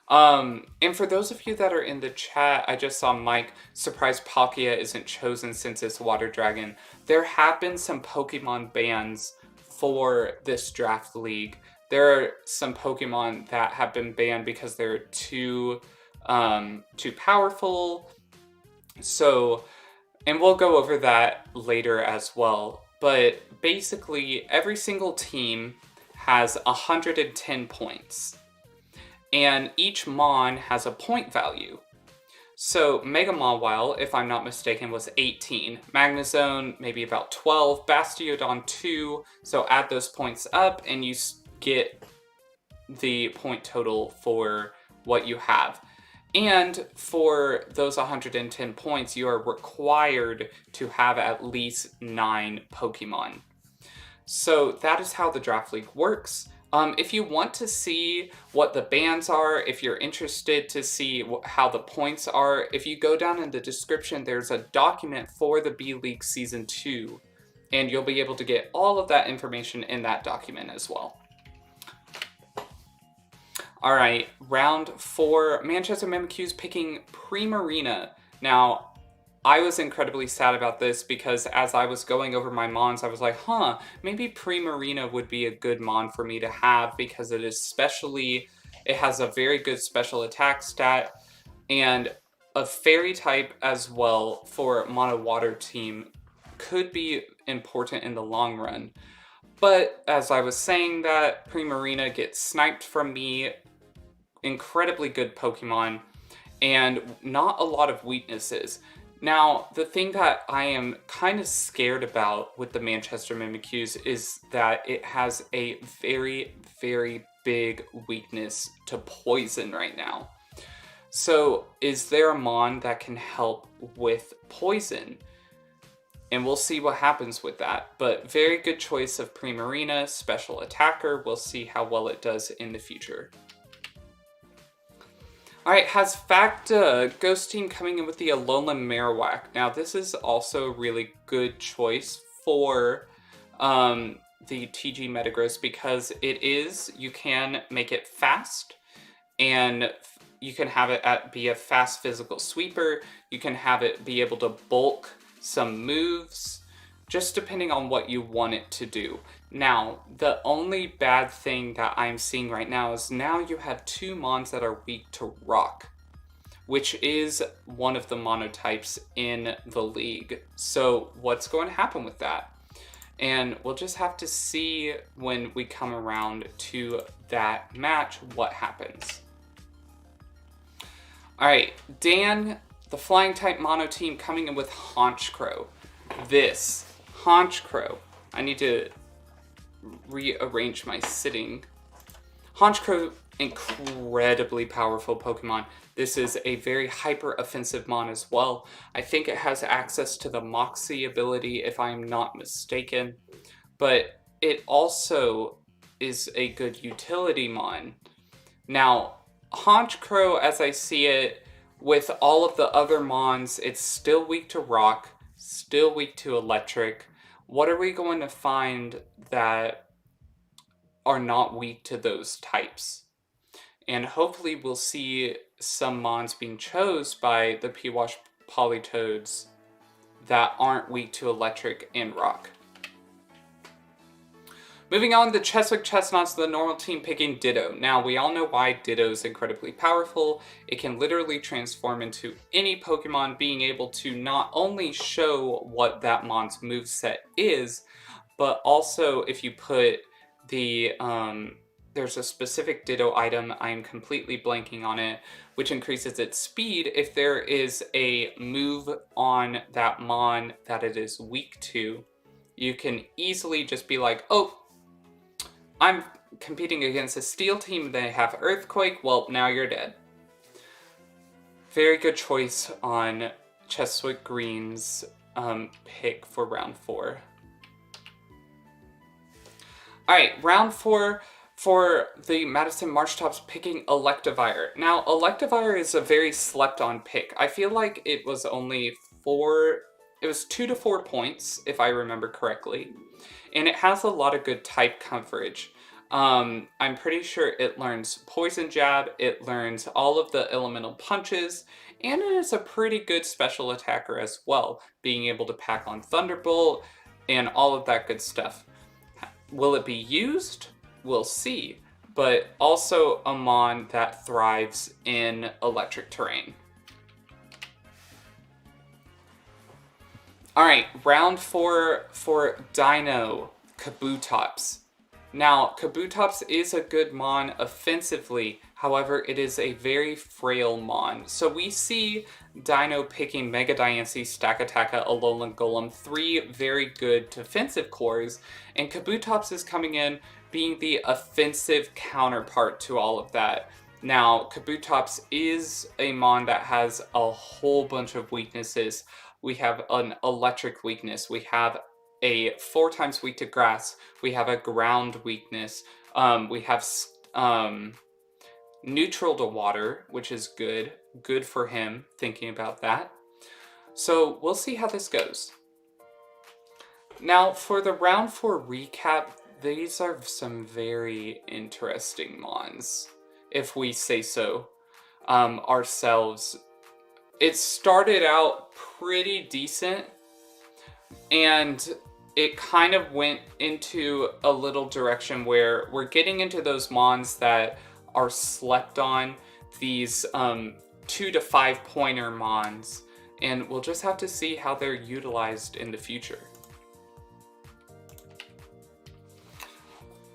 And for those of you that are in the chat, I just saw Mike, surprised Palkia isn't chosen since it's Water Dragon. There have been some Pokemon bans for this draft league. There are some Pokemon that have been banned because they're too powerful. So, and we'll go over that later as well. But basically, every single team has 110 points. And each Mon has a point value. So Mega Mawile, if I'm not mistaken, was 18. Magnezone, maybe about 12. Bastiodon, 2. So add those points up and you get the point total for what you have. And for those 110 points, you are required to have at least 9 Pokemon. So that is how the draft league works. If you want to see what the bans are, if you're interested to see how the points are, if you go down in the description, there's a document for the B-League Season 2, and you'll be able to get all of that information in that document as well. Alright, round 4, Manchester Mimikyu's picking Primarina. Now, I was incredibly sad about this because as I was going over my Mons, I was like, maybe Primarina would be a good Mon for me to have because it has a very good special attack stat and a Fairy type as well for Mono Water team could be important in the long run. But as I was saying that, Primarina gets sniped from me, incredibly good Pokemon, and not a lot of weaknesses. Now, the thing that I am kind of scared about with the Manchester Mimikyus is that it has a very, very big weakness to poison right now. So, is there a Mon that can help with poison? And we'll see what happens with that. But very good choice of Primarina, special attacker. We'll see how well it does in the future. Alright, has Facta, Ghost Team coming in with the Alolan Marowak. Now, this is also a really good choice for the TG Metagross because you can make it fast, and you can have it be a fast physical sweeper. You can have it be able to bulk some moves, just depending on what you want it to do. Now, the only bad thing that I'm seeing right now is now you have 2 Mons that are weak to Rock, which is one of the monotypes in the league. So what's going to happen with that? And we'll just have to see when we come around to that match what happens. Alright, Dan, the Flying type Mono team coming in with Honchkrow. This Honchkrow, I need to rearrange my sitting. Honchkrow, incredibly powerful Pokemon. This is a very hyper offensive mon as well. I think it has access to the Moxie ability if I'm not mistaken, but it also is a good utility mon. Now, Honchkrow, as I see it, with all of the other mons, it's still weak to rock, still weak to electric. What are we going to find that are not weak to those types? And hopefully we'll see some mons being chose by the P-Wash Politoads that aren't weak to electric and rock. Moving on, the Cheswick Chestnuts, the normal team picking Ditto. Now, we all know why Ditto is incredibly powerful. It can literally transform into any Pokemon, being able to not only show what that mon's moveset is, but also if you put the, there's a specific Ditto item, I'm completely blanking on it, which increases its speed. If there is a move on that mon that it is weak to, you can easily just be like, oh, I'm competing against a Steel team, they have Earthquake, well, now you're dead. Very good choice on Cheswick Green's pick for round 4. Alright, round 4 for the Madison Marshtops picking Electivire. Now, Electivire is a very slept on pick. I feel like it was only 2 to 4 points, if I remember correctly. And it has a lot of good type coverage. I'm pretty sure it learns Poison Jab, it learns all of the elemental punches, and it is a pretty good special attacker as well, being able to pack on Thunderbolt and all of that good stuff. Will it be used? We'll see. But also a mon that thrives in electric terrain. Alright, round 4 for Dino, Kabutops. Now, Kabutops is a good mon offensively, however, it is a very frail mon. So we see Dino picking Mega Diancie, Stakataka, Alolan Golem, 3 very good defensive cores, and Kabutops is coming in being the offensive counterpart to all of that. Now, Kabutops is a mon that has a whole bunch of weaknesses. We have an electric weakness, we have a 4 times weak to grass, we have a ground weakness, we have neutral to water, which is good for him, thinking about that. So we'll see how this goes. Now for the round 4 recap, these are some very interesting mons, if we say so ourselves. It started out pretty decent, and it kind of went into a little direction where we're getting into those mons that are slept on, these 2 to 5 pointer mons, and we'll just have to see how they're utilized in the future.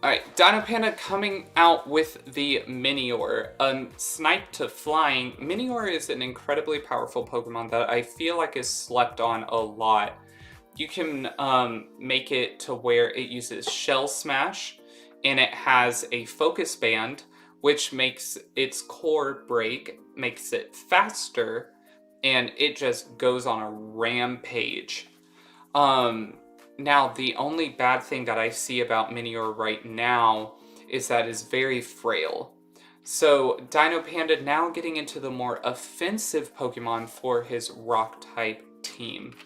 Alright, Dino Panda coming out with the Minior. Snipe to Flying. Minior is an incredibly powerful Pokemon that I feel like is slept on a lot. You can make it to where it uses Shell Smash, and it has a Focus Band, which makes its core break, makes it faster, and it just goes on a rampage. Now, the only bad thing that I see about Minior right now is that it's very frail. So, Dino Panda now getting into the more offensive Pokemon for his Rock-type team.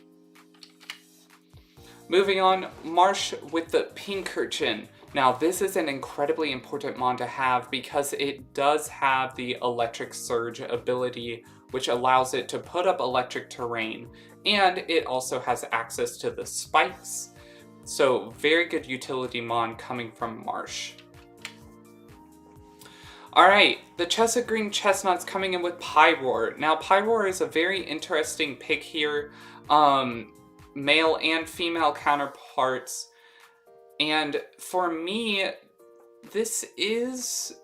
Moving on, Marsh with the Pincurchin. Now, this is an incredibly important mon to have because it does have the Electric Surge ability, which allows it to put up electric terrain, and it also has access to the spikes. So, very good utility mon coming from Marsh. Alright, the Cheswick Green Chestnuts coming in with Pyroar. Now, Pyroar is a very interesting pick here. Male and female counterparts. And for me, this is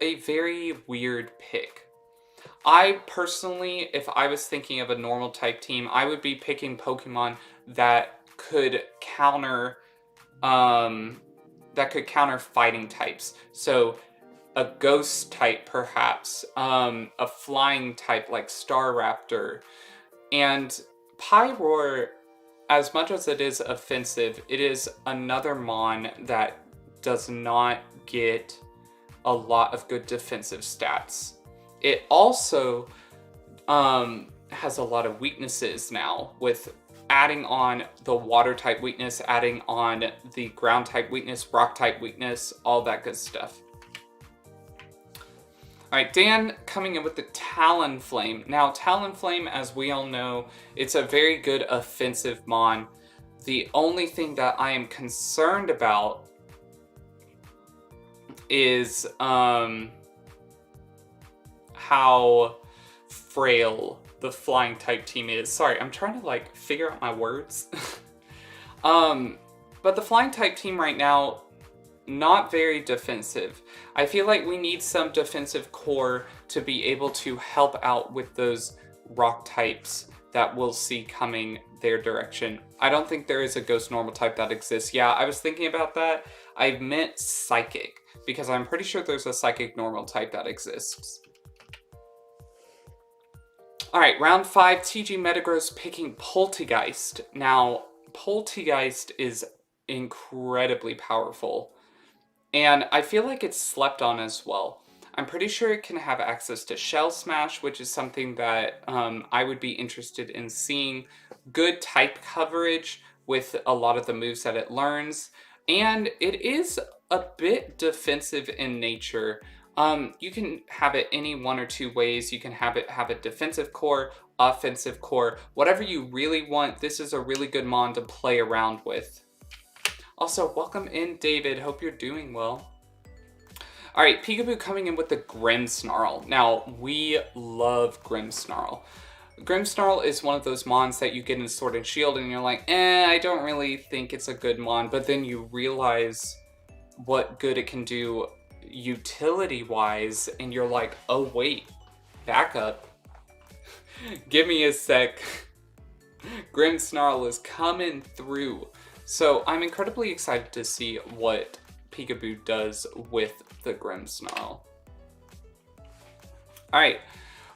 a very weird pick. I personally, if I was thinking of a normal type team, I would be picking Pokemon that could counter fighting types. So a ghost type, perhaps, a flying type like Staraptor. And Pyroar, as much as it is offensive, it is another Mon that does not get a lot of good defensive stats. It also has a lot of weaknesses now, with adding on the water type weakness, adding on the ground type weakness, rock type weakness, all that good stuff. All right, Dan coming in with the Talonflame. Now, Talonflame, as we all know, it's a very good offensive Mon. The only thing that I am concerned about is how frail the flying type team is. Sorry, I'm trying to like figure out my words. But the flying type team right now, not very defensive. I feel like we need some defensive core to be able to help out with those rock types that we'll see coming their direction. I don't think there is a ghost normal type that exists. Yeah, I was thinking about that. I meant psychic, because I'm pretty sure there's a psychic normal type that exists. Alright, round 5, TG Metagross picking Poltegeist. Now, Poltegeist is incredibly powerful, and I feel like it's slept on as well. I'm pretty sure it can have access to Shell Smash, which is something that I would be interested in seeing. Good type coverage with a lot of the moves that it learns, and it is a bit defensive in nature. You can have it any one or two ways. You can have it have a defensive core, offensive core, whatever you really want. This is a really good Mon to play around with. Also, welcome in, David. Hope you're doing well. All right, Peekaboo coming in with the Grimmsnarl. Now, we love Grimmsnarl. Grimmsnarl is one of those Mons that you get in Sword and Shield and you're like, I don't really think it's a good Mon, but then you realize what good it can do utility-wise, and you're like, oh wait, back up. Give me a sec. Grimmsnarl is coming through. So I'm incredibly excited to see what Peekaboo does with the Grimmsnarl. Alright,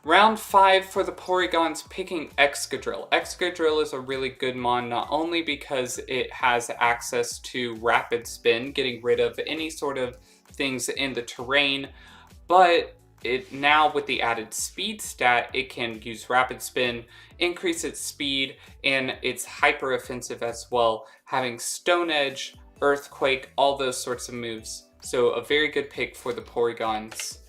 round 5 for the Porygons picking Excadrill. Excadrill is a really good Mon, not only because it has access to Rapid Spin, getting rid of any sort of things in the terrain, but it now with the added speed stat, it can use Rapid Spin, increase its speed, and it's hyper offensive as well, having Stone Edge, Earthquake, all those sorts of moves. So a very good pick for the Porygons.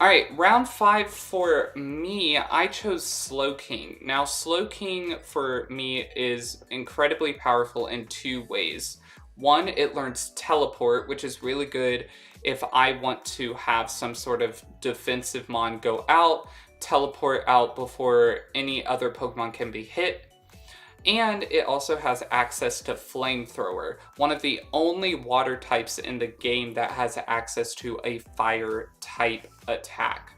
Alright, round 5 for me, I chose Slowking. Now, Slowking for me is incredibly powerful in two ways. One, it learns Teleport, which is really good if I want to have some sort of defensive Mon go out, teleport out before any other Pokemon can be hit. And it also has access to Flamethrower, one of the only water types in the game that has access to a fire type attack.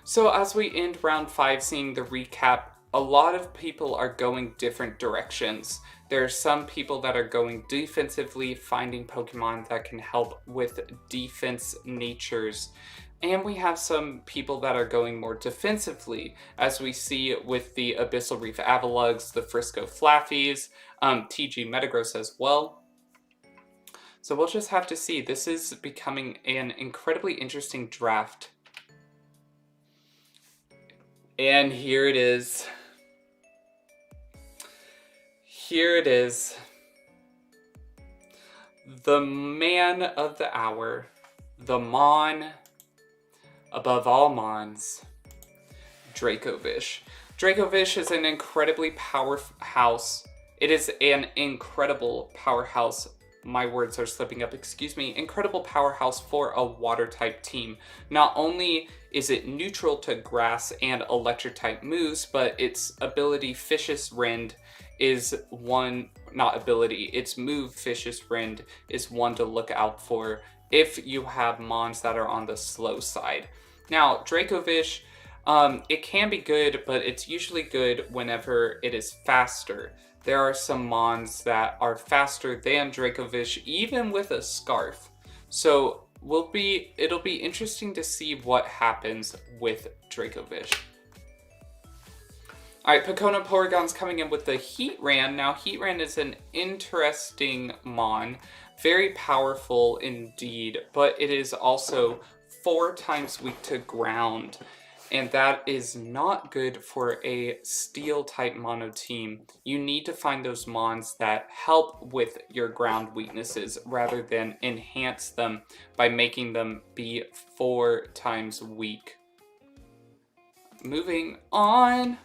So as we end round 5, seeing the recap, a lot of people are going different directions. There are some people that are going defensively, finding Pokemon that can help with defense natures. And we have some people that are going more defensively, as we see with the Abyssal Reef Avalugs, the Frisco Flappies, TG Metagross as well. So we'll just have to see. This is becoming an incredibly interesting draft. And here it is. Here it is. The man of the hour. The Mon above all Mons. Dracovish. Dracovish is an incredibly powerhouse. It is an incredible powerhouse. My words are slipping up, excuse me. Incredible powerhouse for a water type team. Not only is it neutral to grass and electric type moves, but its ability Vicious Rend is one, not ability, its move, Vicious Rend, is one to look out for if you have mons that are on the slow side. Now, Dracovish, it can be good, but it's usually good whenever it is faster. There are some mons that are faster than Dracovish, even with a Scarf. So it'll be interesting to see what happens with Dracovish. Alright, Pokona Porygon's coming in with the Heatran. Now, Heatran is an interesting mon. Very powerful indeed, but it is also 4 times weak to ground. And that is not good for a Steel-type mono team. You need to find those mons that help with your ground weaknesses rather than enhance them by making them be 4 times weak. Moving on.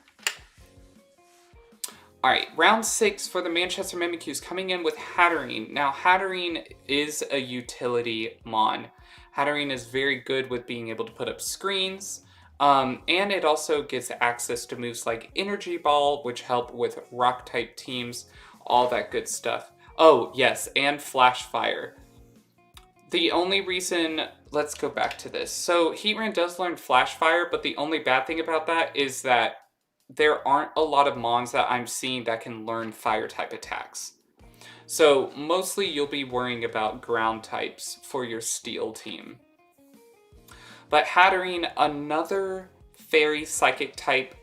Alright, round 6 for the Manchester Mimikyus coming in with Hatterene. Now, Hatterene is a utility mon. Hatterene is very good with being able to put up screens, and it also gets access to moves like Energy Ball, which help with Rock-type teams, all that good stuff. Oh, yes, and Flash Fire. The only reason, let's go back to this. So, Heatran does learn Flash Fire, but the only bad thing about that is that there aren't a lot of mons that I'm seeing that can learn fire-type attacks. So, mostly you'll be worrying about ground types for your Steel team. But Hatterene, another Fairy Psychic type,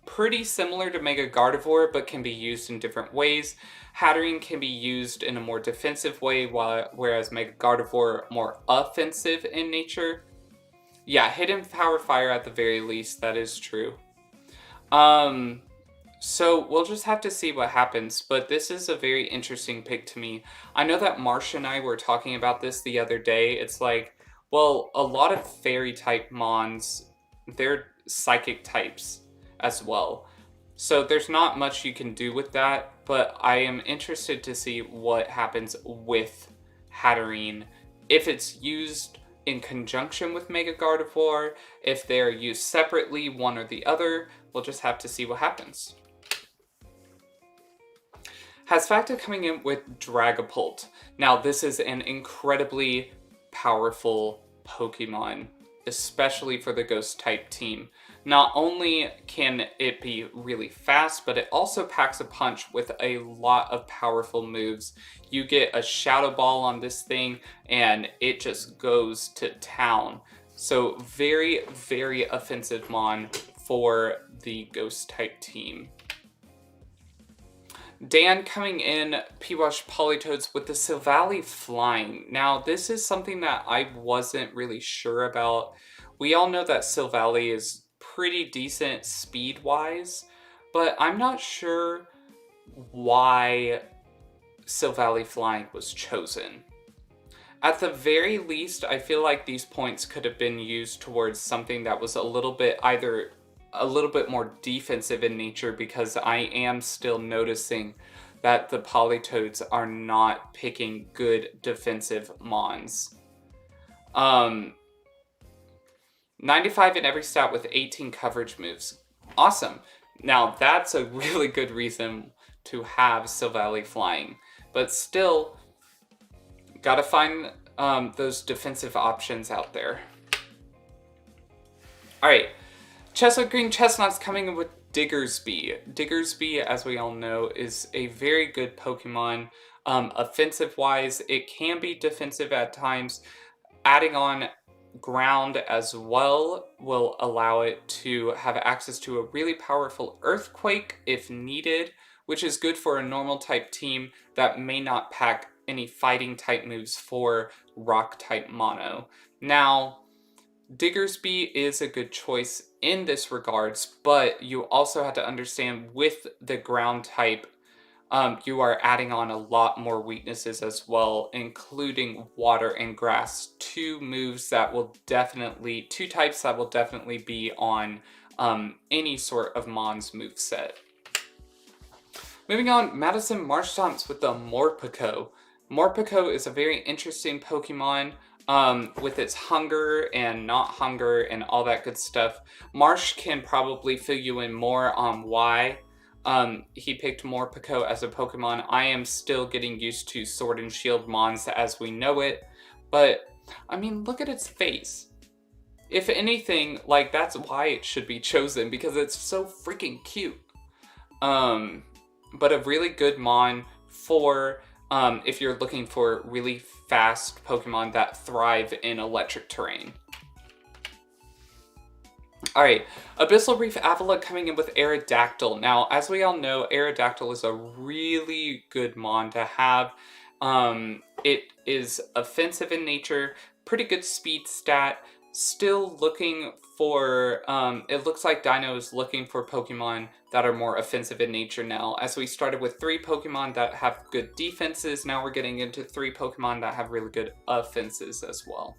pretty similar to Mega Gardevoir, but can be used in different ways. Hatterene can be used in a more defensive way, whereas Mega Gardevoir more offensive in nature. Yeah, Hidden Power Fire at the very least, that is true. So we'll just have to see what happens, but this is a very interesting pick to me. I know that Marsh and I were talking about this the other day. It's like, well, a lot of fairy type mons, they're psychic types as well. So there's not much you can do with that, but I am interested to see what happens with Hatterene. If it's used in conjunction with Mega Gardevoir, if they're used separately, one or the other, we'll just have to see what happens. Hasfacta coming in with Dragapult. Now, this is an incredibly powerful Pokemon, especially for the Ghost-type team. Not only can it be really fast, but it also packs a punch with a lot of powerful moves. You get a Shadow Ball on this thing, and it just goes to town. So very, very offensive mon for the Ghost-type team. Dan coming in, Peewash Politoads with the Silvally Flying. Now, this is something that I wasn't really sure about. We all know that Silvally is pretty decent speed-wise, but I'm not sure why Silvally Flying was chosen. At the very least, I feel like these points could have been used towards something that was a little bit more defensive in nature, because I am still noticing that the Politoads are not picking good defensive mons. 95 in every stat with 18 coverage moves. Awesome. Now that's a really good reason to have Silvally Flying. But still, gotta find those defensive options out there. Alright. Chestnut Green Chestnut's coming in with Diggersby. Diggersby, as we all know, is a very good Pokemon. Offensive-wise, it can be defensive at times. Adding on ground as well will allow it to have access to a really powerful Earthquake if needed, which is good for a normal type team that may not pack any fighting type moves for rock type mono. Now, Diggersby is a good choice in this regards, but you also have to understand with the ground type, you are adding on a lot more weaknesses as well, including water and grass. Two types that will definitely be on any sort of Mon's moveset. Moving on, Madison Marshtomps with the Morpeko. Morpeko is a very interesting Pokemon. With its hunger and not hunger and all that good stuff. Marsh can probably fill you in more on why. he picked Morpeko as a Pokemon. I am still getting used to Sword and Shield Mons as we know it, but I mean, look at its face. If anything, like, that's why it should be chosen, because it's so freaking cute. But a really good Mon for if you're looking for really fast Pokemon that thrive in electric terrain. Alright, Abyssal Reef Avila coming in with Aerodactyl. Now, as we all know, Aerodactyl is a really good Mon to have. It is offensive in nature, pretty good speed stat, still looking for, it looks like Dino is looking for Pokemon that are more offensive in nature now. As we started with 3 Pokemon that have good defenses, now we're getting into 3 Pokemon that have really good offenses as well.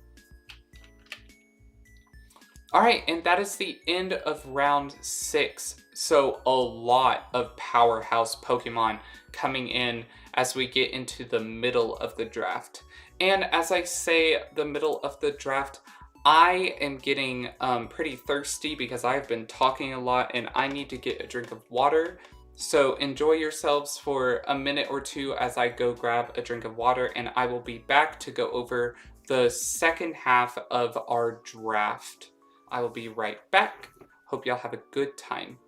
Alright, and that is the end of round 6. So a lot of powerhouse Pokemon coming in as we get into the middle of the draft. And as I say the middle of the draft, I am getting pretty thirsty because I've been talking a lot and I need to get a drink of water. So enjoy yourselves for a minute or two as I go grab a drink of water, and I will be back to go over the second half of our draft. I will be right back. Hope y'all have a good time.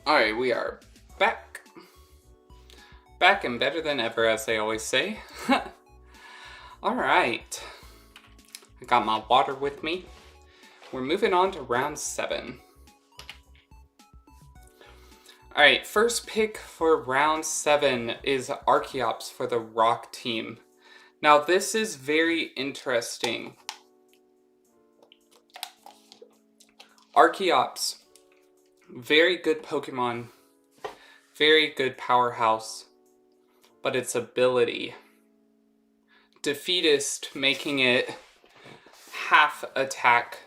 Alright, we are back. Back and better than ever, as they always say. Alright. I got my water with me. We're moving on to round 7. Alright, first pick for round 7 is Archeops for the Rock team. Now this is very interesting. Archeops, very good Pokemon, very good powerhouse, but its ability. Defeatist, making it half attack,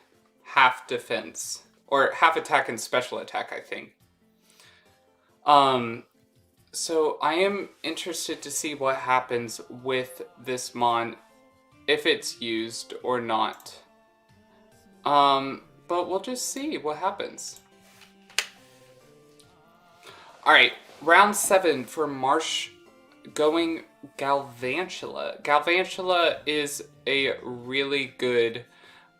half defense. Or half attack and special attack, I think. So I am interested to see what happens with this Mon, if it's used or not. But we'll just see what happens. Alright, round 7 for Marsh going Galvantula. Galvantula is a really good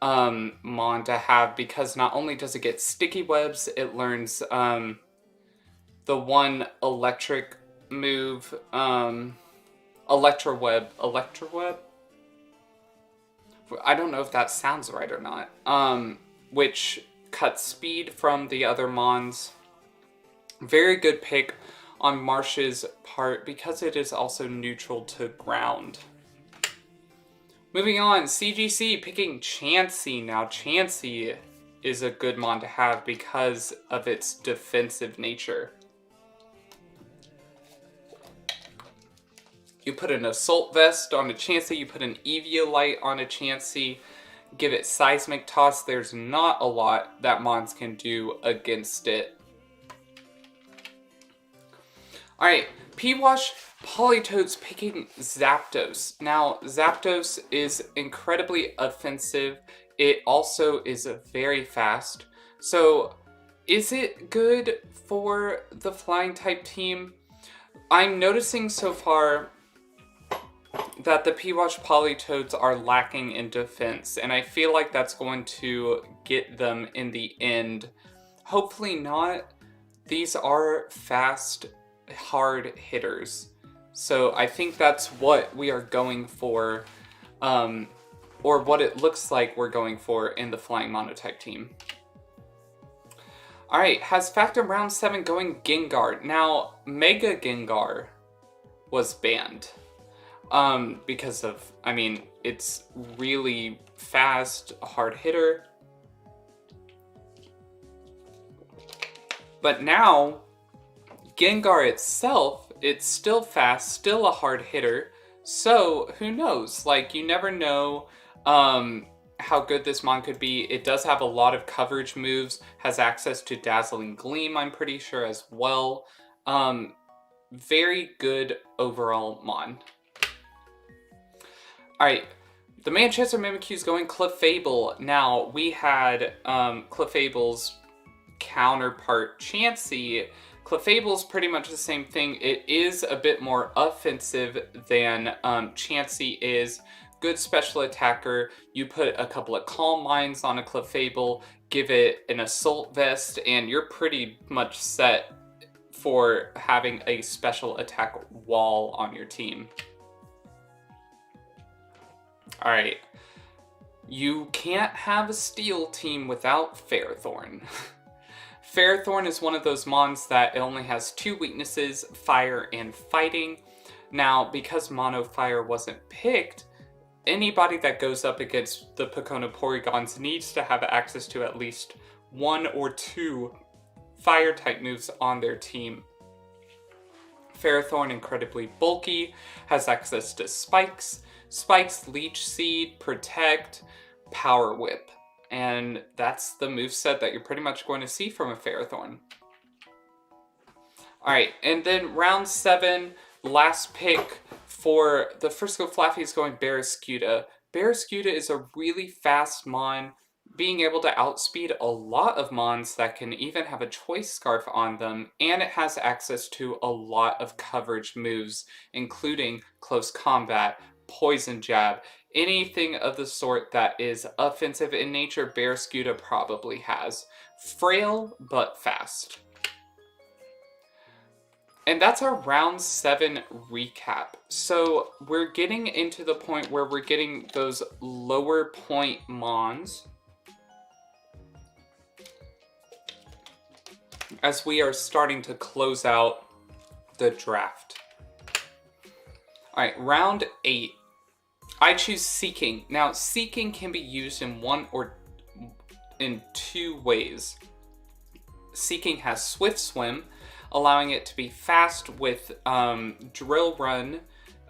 Mon to have because not only does it get sticky webs, it learns the one electric move, Electro Web. I don't know if that sounds right or not. Which cuts speed from the other Mons. Very good pick on Marsh's part because it is also neutral to ground. Moving on, CGC picking Chansey. Now Chansey is a good Mon to have because of its defensive nature. You put an Assault Vest on a Chansey, you put an Eviolite on a Chansey, give it Seismic Toss. There's not a lot that Mons can do against it. Alright, P-Wash Politoed's picking Zapdos. Now, Zapdos is incredibly offensive. It also is very fast. So, is it good for the Flying type team? I'm noticing so far that the P-Watch Politoads are lacking in defense, and I feel like that's going to get them in the end. Hopefully not. These are fast, hard hitters. So I think that's what we are going for, or what it looks like we're going for in the Flying Monotype team. Alright, has Factor Round 7 going Gengar. Now, Mega Gengar was banned. Because of, I mean, it's really fast, hard hitter. But now, Gengar itself, it's still fast, still a hard hitter. So, who knows? Like, you never know how good this mon could be. It does have a lot of coverage moves, has access to Dazzling Gleam, I'm pretty sure, as well. Very good overall mon. Alright, the Manchester Mimikyu is going Clefable. Now, we had Clefable's counterpart Chansey. Clefable's pretty much the same thing. It is a bit more offensive than Chansey is. Good special attacker. You put a couple of Calm Minds on a Clefable, give it an Assault Vest, and you're pretty much set for having a special attack wall on your team. Alright, you can't have a Steel team without Ferrothorn. Ferrothorn is one of those mons that it only has 2 weaknesses, Fire and Fighting. Now, because Mono Fire wasn't picked, anybody that goes up against the Pokémon Porygons needs to have access to at least 1 or 2 Fire-type moves on their team. Ferrothorn, incredibly bulky, has access to Spikes, Leech Seed, Protect, Power Whip. And that's the moveset that you're pretty much going to see from a Ferrothorn. Alright, and then round 7, last pick for the Frisco Flappies going Barraskewda. Barraskewda is a really fast mon, being able to outspeed a lot of mons that can even have a Choice Scarf on them, and it has access to a lot of coverage moves, including Close Combat, Poison Jab, anything of the sort that is offensive in nature, Barraskewda probably has. Frail, but fast. And that's our round 7 recap. So we're getting into the point where we're getting those lower point mons, as we are starting to close out the draft. Alright, round 8. I choose Seeking. Now, Seeking can be used in in 2 ways. Seeking has Swift Swim, allowing it to be fast with Drill Run,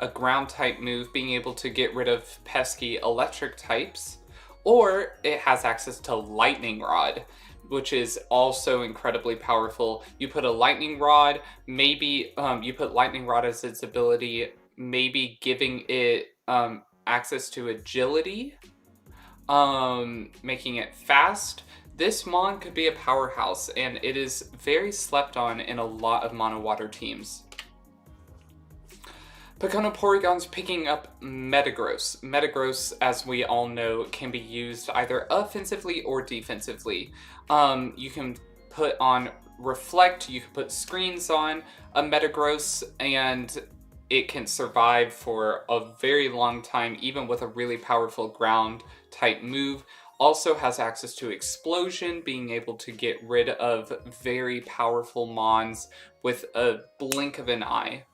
a ground type move, being able to get rid of pesky electric types. Or it has access to Lightning Rod, which is also incredibly powerful. You put a Lightning Rod, maybe you put Lightning Rod as its ability, maybe giving it access to Agility, making it fast. This mon could be a powerhouse, and it is very slept on in a lot of mono water teams. Pokémon Porygon's picking up Metagross. Metagross, as we all know, can be used either offensively or defensively. You can put on Reflect, you can put screens on a Metagross, and it can survive for a very long time, even with a really powerful ground type move. Also has access to Explosion, being able to get rid of very powerful mons with a blink of an eye.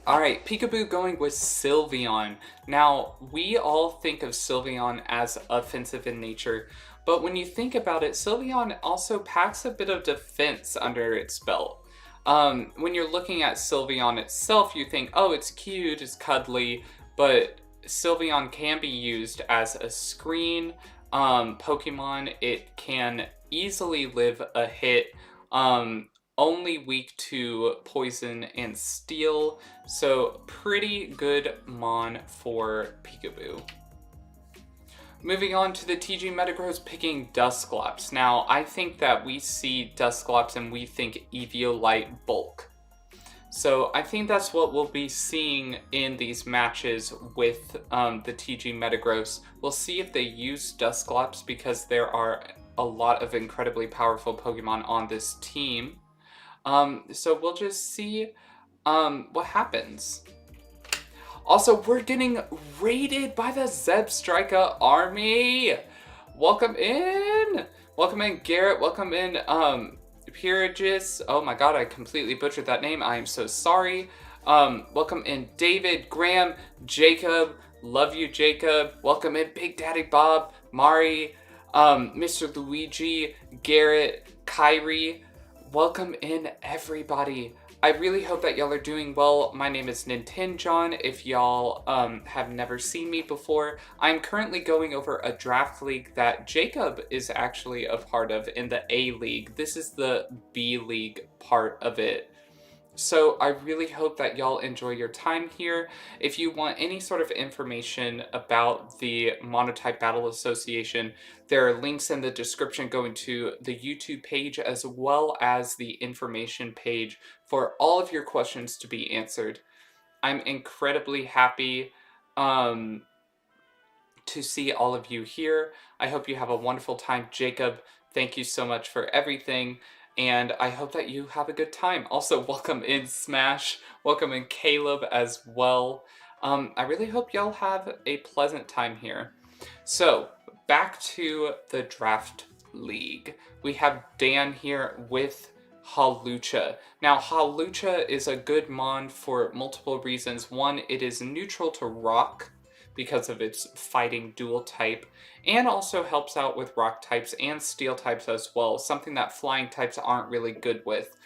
Alright, Peekaboo going with Sylveon. Now, we all think of Sylveon as offensive in nature, but when you think about it, Sylveon also packs a bit of defense under its belt. When you're looking at Sylveon itself, you think, oh, it's cute, it's cuddly, but Sylveon can be used as a screen Pokemon. It can easily live a hit, only weak to Poison and Steel, so pretty good mon for Peekaboo. Moving on to the TG Metagross picking Dusclops. Now, I think that we see Dusclops and we think Eviolite Bulk. So I think that's what we'll be seeing in these matches with the TG Metagross. We'll see if they use Dusclops because there are a lot of incredibly powerful Pokemon on this team. So we'll just see what happens. Also, we're getting raided by the Zebstrika army! Welcome in! Welcome in, Garrett. Welcome in, Pyragis. Oh my god, I completely butchered that name. I am so sorry. Welcome in, David, Graham, Jacob. Love you, Jacob. Welcome in, Big Daddy Bob, Mari, Mr. Luigi, Garrett, Kyrie. Welcome in, everybody. I really hope that y'all are doing well. My name is Nintenjon. If y'all have never seen me before, I'm currently going over a draft league that Jacob is actually a part of in the A League. This is the B League part of it. So I really hope that y'all enjoy your time here. If you want any sort of information about the Monotype Battle Association, there are links in the description going to the YouTube page as well as the information page for all of your questions to be answered. I'm incredibly happy to see all of you here. I hope you have a wonderful time. Jacob, thank you so much for everything. And I hope that you have a good time. Also, welcome in Smash. Welcome in Caleb as well. I really hope y'all have a pleasant time here. So, back to the draft league. We have Dan here with Hawlucha. Now, Hawlucha is a good mon for multiple reasons. One, it is neutral to rock because of its fighting dual type, and also helps out with rock types and steel types as well, something that flying types aren't really good with.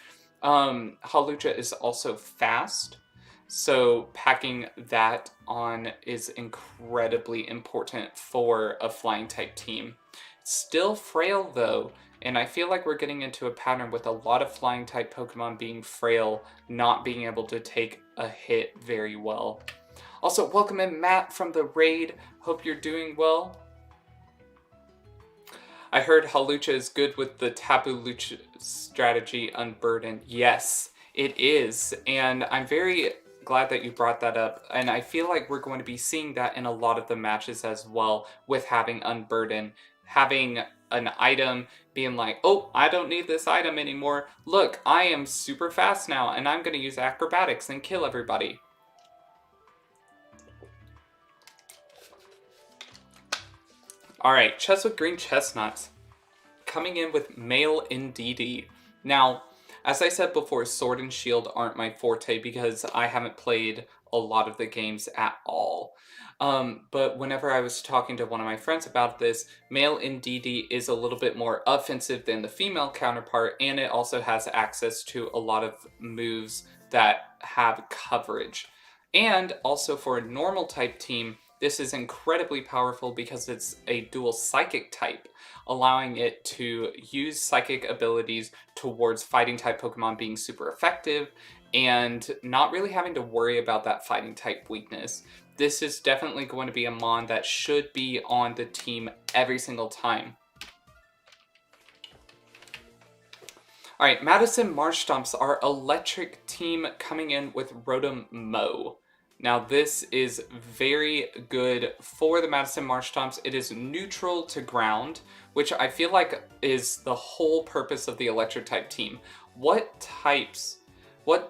Hawlucha is also fast, so packing that on is incredibly important for a flying type team. Still frail though, and I feel like we're getting into a pattern with a lot of flying type Pokemon being frail, not being able to take a hit very well. Also, welcome in Matt from the raid. Hope you're doing well. I heard Hawlucha is good with the Tapu Lucha strategy Unburdened. Yes, it is. And I'm very glad that you brought that up. And I feel like we're going to be seeing that in a lot of the matches as well with having Unburdened. Having an item being like, oh, I don't need this item anymore. Look, I am super fast now and I'm going to use acrobatics and kill everybody. Alright, Chess with Green Chestnuts, coming in with Male in DD. Now, as I said before, Sword and Shield aren't my forte because I haven't played a lot of the games at all. But whenever I was talking to one of my friends about this, Male in DD is a little bit more offensive than the female counterpart, and it also has access to a lot of moves that have coverage. And also for a normal type team, this is incredibly powerful because it's a dual psychic type, allowing it to use psychic abilities towards fighting type Pokemon being super effective and not really having to worry about that fighting type weakness. This is definitely going to be a mon that should be on the team every single time. Alright, Madison Marshtomps, our electric team, coming in with Rotom Mow. Now this is very good for the Madison Marshtomps. It is neutral to ground, which I feel like is the whole purpose of the electric type team. What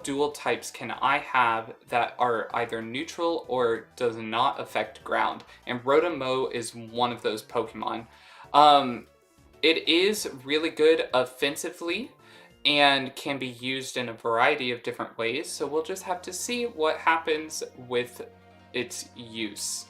dual types can I have that are either neutral or does not affect ground? And Rotom Mow is one of those Pokemon. It is really good offensively and can be used in a variety of different ways, so we'll just have to see what happens with its use.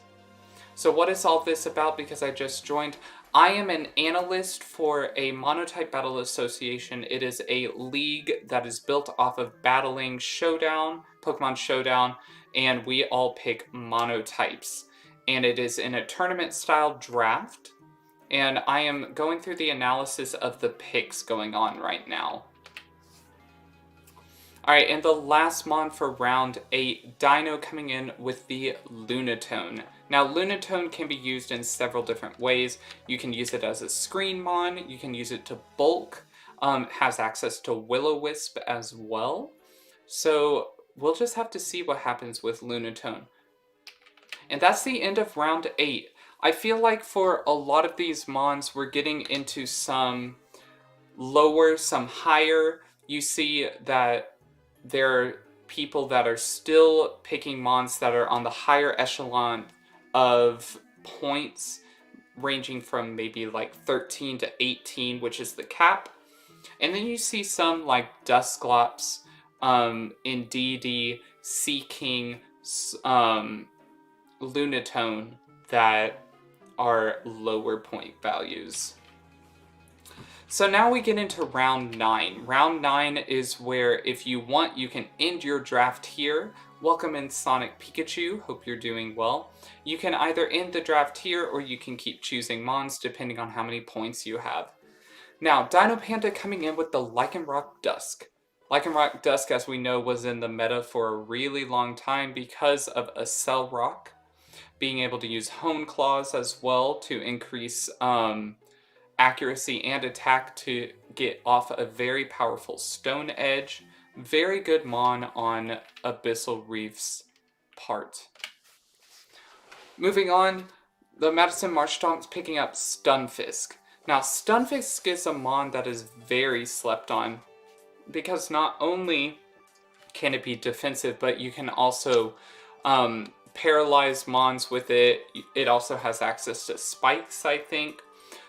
So what is all this about? Because I just joined. I am an analyst for a Monotype Battle Association. It is a league that is built off of battling Showdown, Pokemon Showdown, and we all pick monotypes. And it is in a tournament-style draft, and I am going through the analysis of the picks going on right now. Alright, and the last mon for round 8, Dino coming in with the Lunatone. Now, Lunatone can be used in several different ways. You can use it as a screen mon, you can use it to bulk, has access to Will-O-Wisp as well. So, we'll just have to see what happens with Lunatone. And that's the end of round 8. I feel like for a lot of these mons, we're getting into some lower, some higher. You see that there are people that are still picking mons that are on the higher echelon of points, ranging from maybe like 13 to 18, which is the cap. And then you see some like Dusclops, Indeedee, Seaking, Lunatone that are lower point values. So now we get into round 9. Round 9 is where if you want, you can end your draft here. Welcome in Sonic Pikachu, hope you're doing well. You can either end the draft here or you can keep choosing mons depending on how many points you have. Now, Dino Panda coming in with the Lycanroc Dusk. Lycanroc Dusk, as we know, was in the meta for a really long time because of Accelerock. Being able to use Hone Claws as well to increase accuracy and attack to get off a very powerful Stone Edge. Very good mon on Abyssal Reef's part. Moving on, the Madison Marshtonk's picking up Stunfisk. Now, Stunfisk is a mon that is very slept on because not only can it be defensive, but you can also paralyze mons with it. It also has access to spikes, I think.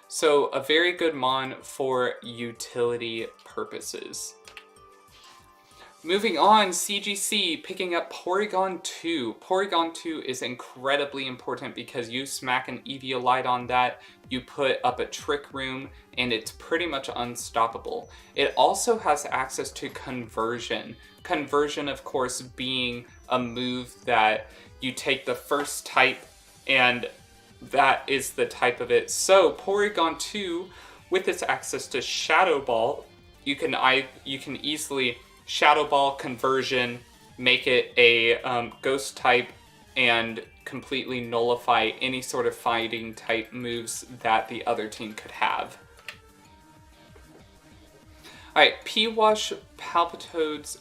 So a very good mon for utility purposes. Moving on, CGC picking up Porygon 2. Porygon 2 is incredibly important because you smack an Eviolite on that, you put up a Trick Room, and it's pretty much unstoppable. It also has access to Conversion. Conversion, of course, being a move that you take the first type and that is the type of it. So Porygon 2, with its access to Shadow Ball, you can easily Shadow Ball, Conversion, make it a Ghost type, and completely nullify any sort of fighting type moves that the other team could have. Alright, P-Wash, Politoads,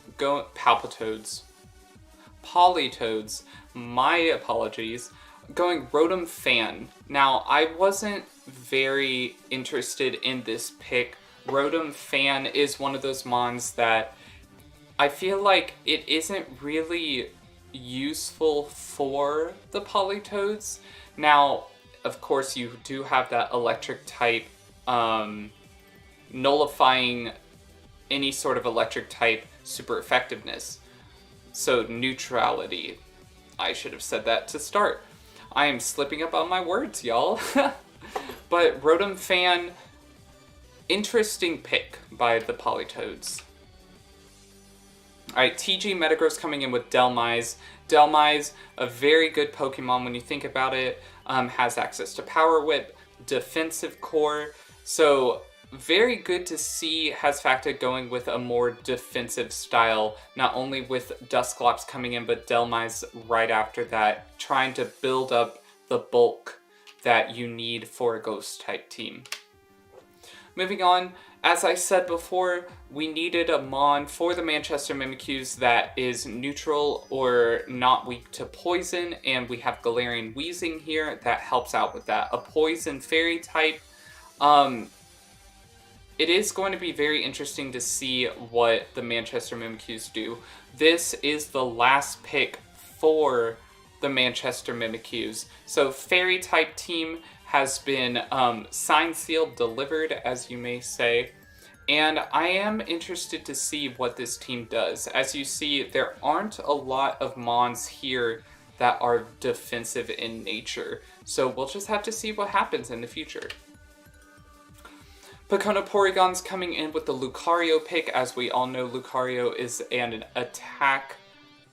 my apologies, going Rotom Fan. Now, I wasn't very interested in this pick. Rotom Fan is one of those mons that I feel like it isn't really useful for the Politoads. Now, of course, you do have that electric type, nullifying any sort of electric type super effectiveness. So, neutrality. I should have said that to start. I am slipping up on my words, y'all. But Rotom Fan, interesting pick by the Politoads. Alright, TG Metagross coming in with Delmise. Delmise, a very good Pokemon when you think about it. Has access to Power Whip, Defensive Core. So, very good to see Hasfacta going with a more defensive style. Not only with Dusclops coming in, but Delmise right after that. Trying to build up the bulk that you need for a Ghost-type team. Moving on, as I said before, we needed a mon for the Manchester Mimikyus that is neutral or not weak to poison, and we have Galarian Weezing here that helps out with that. A poison fairy type. It is going to be very interesting to see what the Manchester Mimikyus do. This is the last pick for the Manchester Mimikyus. So fairy type team has been signed, sealed, delivered, as you may say. And I am interested to see what this team does. As you see, there aren't a lot of mons here that are defensive in nature. So we'll just have to see what happens in the future. Pakona Porygon's coming in with the Lucario pick. As we all know, Lucario is an attack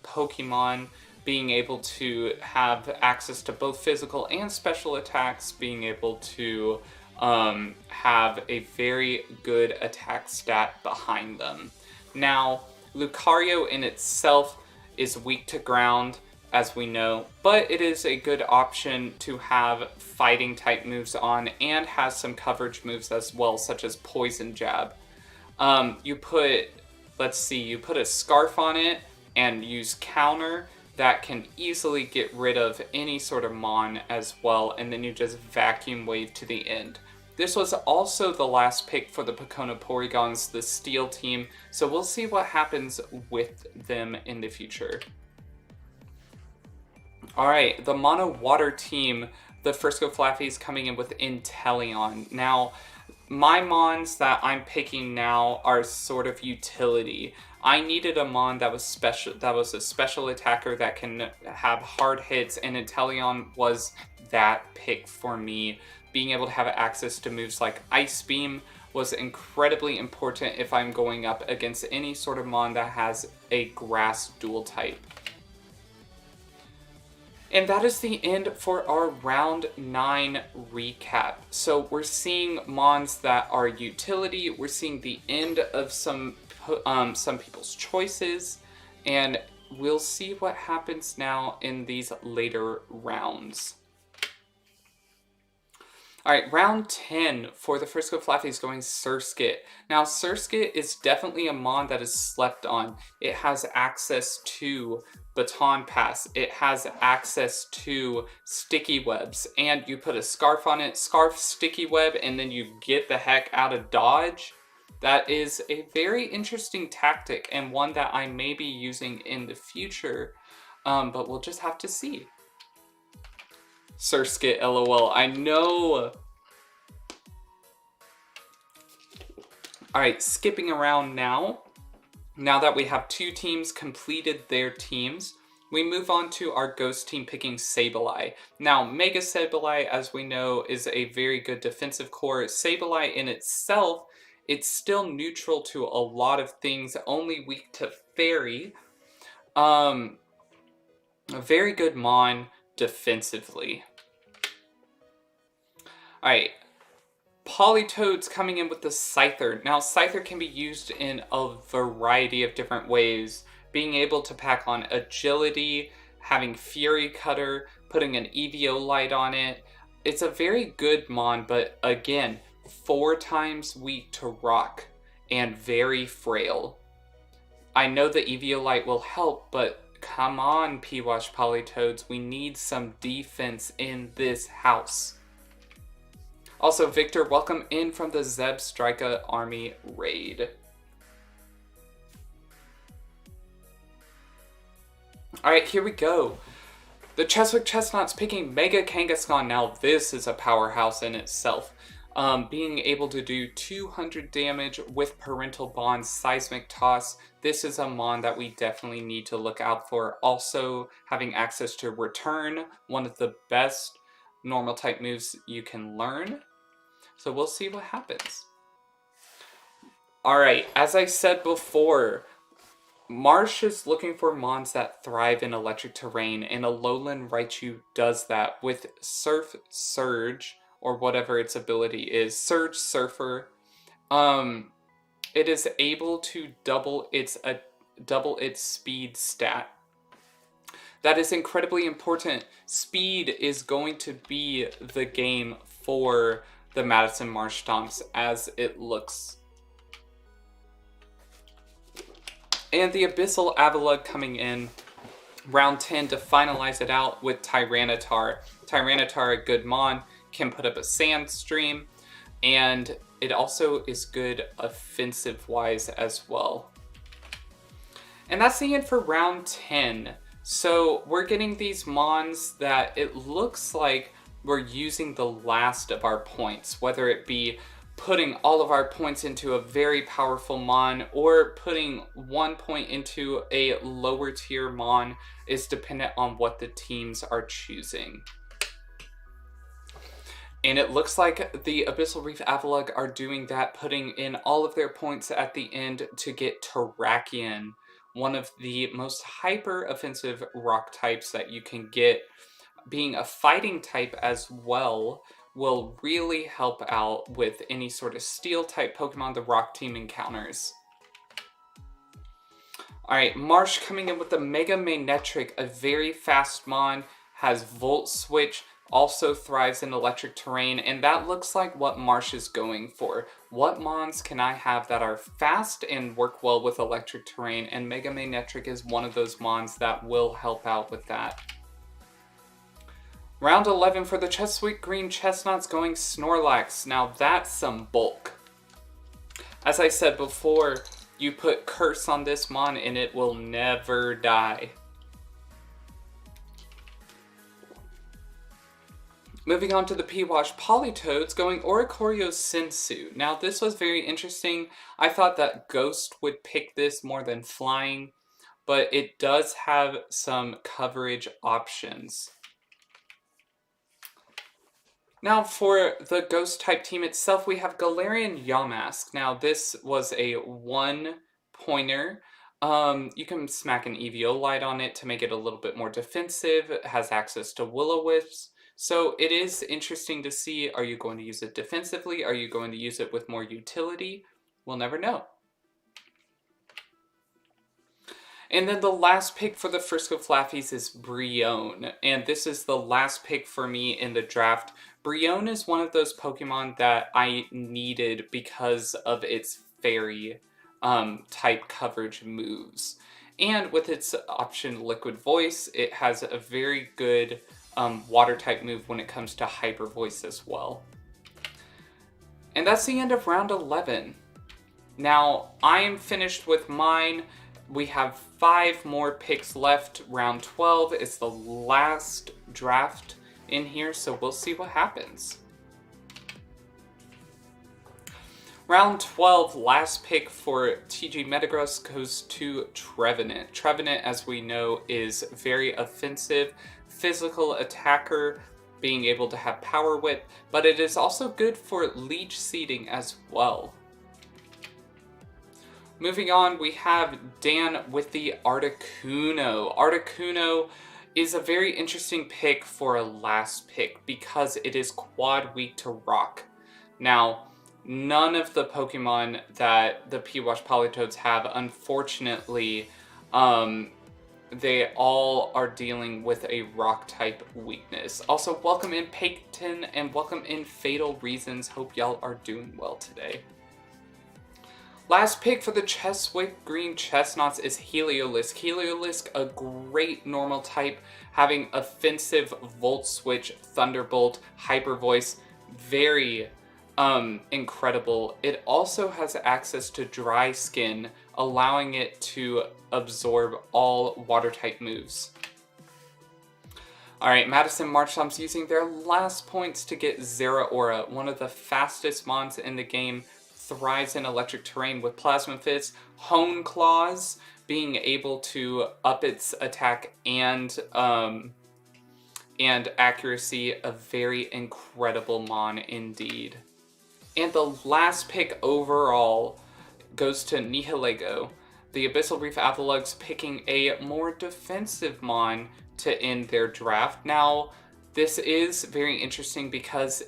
Pokemon, being able to have access to both physical and special attacks, being able to have a very good attack stat behind them. Now, Lucario in itself is weak to ground, as we know, but it is a good option to have fighting type moves on and has some coverage moves as well, such as Poison Jab. You put a Scarf on it, and use counter that can easily get rid of any sort of Mon as well, and then you just vacuum wave to the end. This was also the last pick for the Pokémon Porygons, the Steel team, so we'll see what happens with them in the future. Alright, the Mono Water team, the Frisco Flappies coming in with Inteleon. Now, my Mons that I'm picking now are sort of utility. I needed a Mon that was special, that was a special attacker that can have hard hits, and Inteleon was that pick for me. Being able to have access to moves like Ice Beam was incredibly important if I'm going up against any sort of Mon that has a grass dual type. And that is the end for our round 9 recap. So we're seeing Mons that are utility, we're seeing the end of some people's choices, and we'll see what happens now in these later rounds. Alright, round 10 for the Frisco Flappies going Surskit. Now, Surskit is definitely a Mon that is slept on. It has access to Baton Pass. It has access to Sticky Webs. And you put a Scarf on it, Scarf, Sticky Web, and then you get the heck out of dodge. That is a very interesting tactic, and one that I may be using in the future, but we'll just have to see. Surskit, LOL. I know. Alright, skipping around now. Now that we have 2 teams completed their teams, we move on to our Ghost team picking Sableye. Now, Mega Sableye, as we know, is a very good defensive core. Sableye in itself, it's still neutral to a lot of things, only weak to Fairy. A very good Mon defensively. Alright, Politoed's coming in with the Scyther. Now, Scyther can be used in a variety of different ways. Being able to pack on Agility, having Fury Cutter, putting an Eviolite on it. It's a very good Mon, but again, 4 times weak to Rock and very frail. I know the Eviolite will help, but come on, P-Wash Politoeds, we need some defense in this house. Also, Victor, welcome in from the Zeb Strika Army raid. Alright, here we go. The Cheswick Chestnuts picking Mega Kangaskhan. Now, this is a powerhouse in itself. Being able to do 200 damage with Parental Bond, Seismic Toss. This is a Mon that we definitely need to look out for. Also, having access to Return, one of the best normal type moves you can learn. So we'll see what happens. Alright, as I said before, Marsh is looking for Mons that thrive in electric terrain, and Alolan Raichu does that with Surf Surge, or whatever its ability is. Surge Surfer. It is able to double its speed stat. That is incredibly important. Speed is going to be the game for the Madison Marsh Stomps as it looks. And the Abyssal Avalugg coming in round 10 to finalize it out with Tyranitar. Tyranitar, a good Mon, can put up a Sand Stream, and it also is good offensive-wise as well. And that's the end for round 10. So we're getting these Mons that it looks like we're using the last of our points, whether it be putting all of our points into a very powerful Mon or putting 1 point into a lower tier Mon is dependent on what the teams are choosing. And it looks like the Abyssal Reef Avalugg are doing that, putting in all of their points at the end to get Terrakion, one of the most hyper offensive rock types that you can get. Being a fighting type as well will really help out with any sort of steel type Pokemon the rock team encounters. Alright, Marsh coming in with the Mega Manectric, a very fast Mon, has Volt Switch, also thrives in electric terrain, and that looks like what Marsh is going for. What mons can I have that are fast and work well with electric terrain? And Mega Manectric is one of those mons that will help out with that. Round 11 for the Cheswick Green Chestnuts going Snorlax. Now that's some bulk. As I said before, you put Curse on this mon and it will never die. Moving on to the P-Wash Politoads, going Oricorio Sensu. Now this was very interesting. I thought that Ghost would pick this more than Flying, but it does have some coverage options. Now for the Ghost type team itself, we have Galarian Yamask. Now this was a 1-pointer. You can smack an Eviolite on it to make it a little bit more defensive. It has access to Will-O-Wisps. So it is interesting to see, are you going to use it defensively? Are you going to use it with more utility? We'll never know. And then the last pick for the Frisco Flappies is Brion. And this is the last pick for me in the draft. Brion is one of those Pokemon that I needed because of its fairy type coverage moves. And with its option Liquid Voice, it has a very good water type move when it comes to Hyper Voice as well. And that's the end of round 11. Now, I am finished with mine. We have 5 more picks left. Round 12 is the last draft in here, so we'll see what happens. Round 12, last pick for TG Metagross goes to Trevenant. Trevenant, as we know, is very offensive, physical attacker, being able to have Power Whip, but it is also good for leech seeding as well. Moving on, we have Dan with the Articuno. Articuno is a very interesting pick for a last pick because it is quad weak to rock. Now, none of the Pokemon that the P-Wash Politoads have, unfortunately, they all are dealing with a rock type weakness. Also, welcome in Peyton and welcome in Fatal Reasons. Hope y'all are doing well today. Last pick for the Cheswick Green Chestnuts is Heliolisk. Heliolisk, a great normal type, having offensive Volt Switch, Thunderbolt, Hyper Voice, very incredible. It also has access to Dry Skin, allowing it to absorb all water type moves. Alright, Madison Marchtom's using their last points to get Zeraora, one of the fastest mons in the game, thrives in electric terrain with Plasma Fist, Hone Claws, being able to up its attack and accuracy, a very incredible mon indeed. And the last pick overall goes to Nihilego. The Abyssal Reef Avalug's picking a more defensive mon to end their draft. Now, this is very interesting because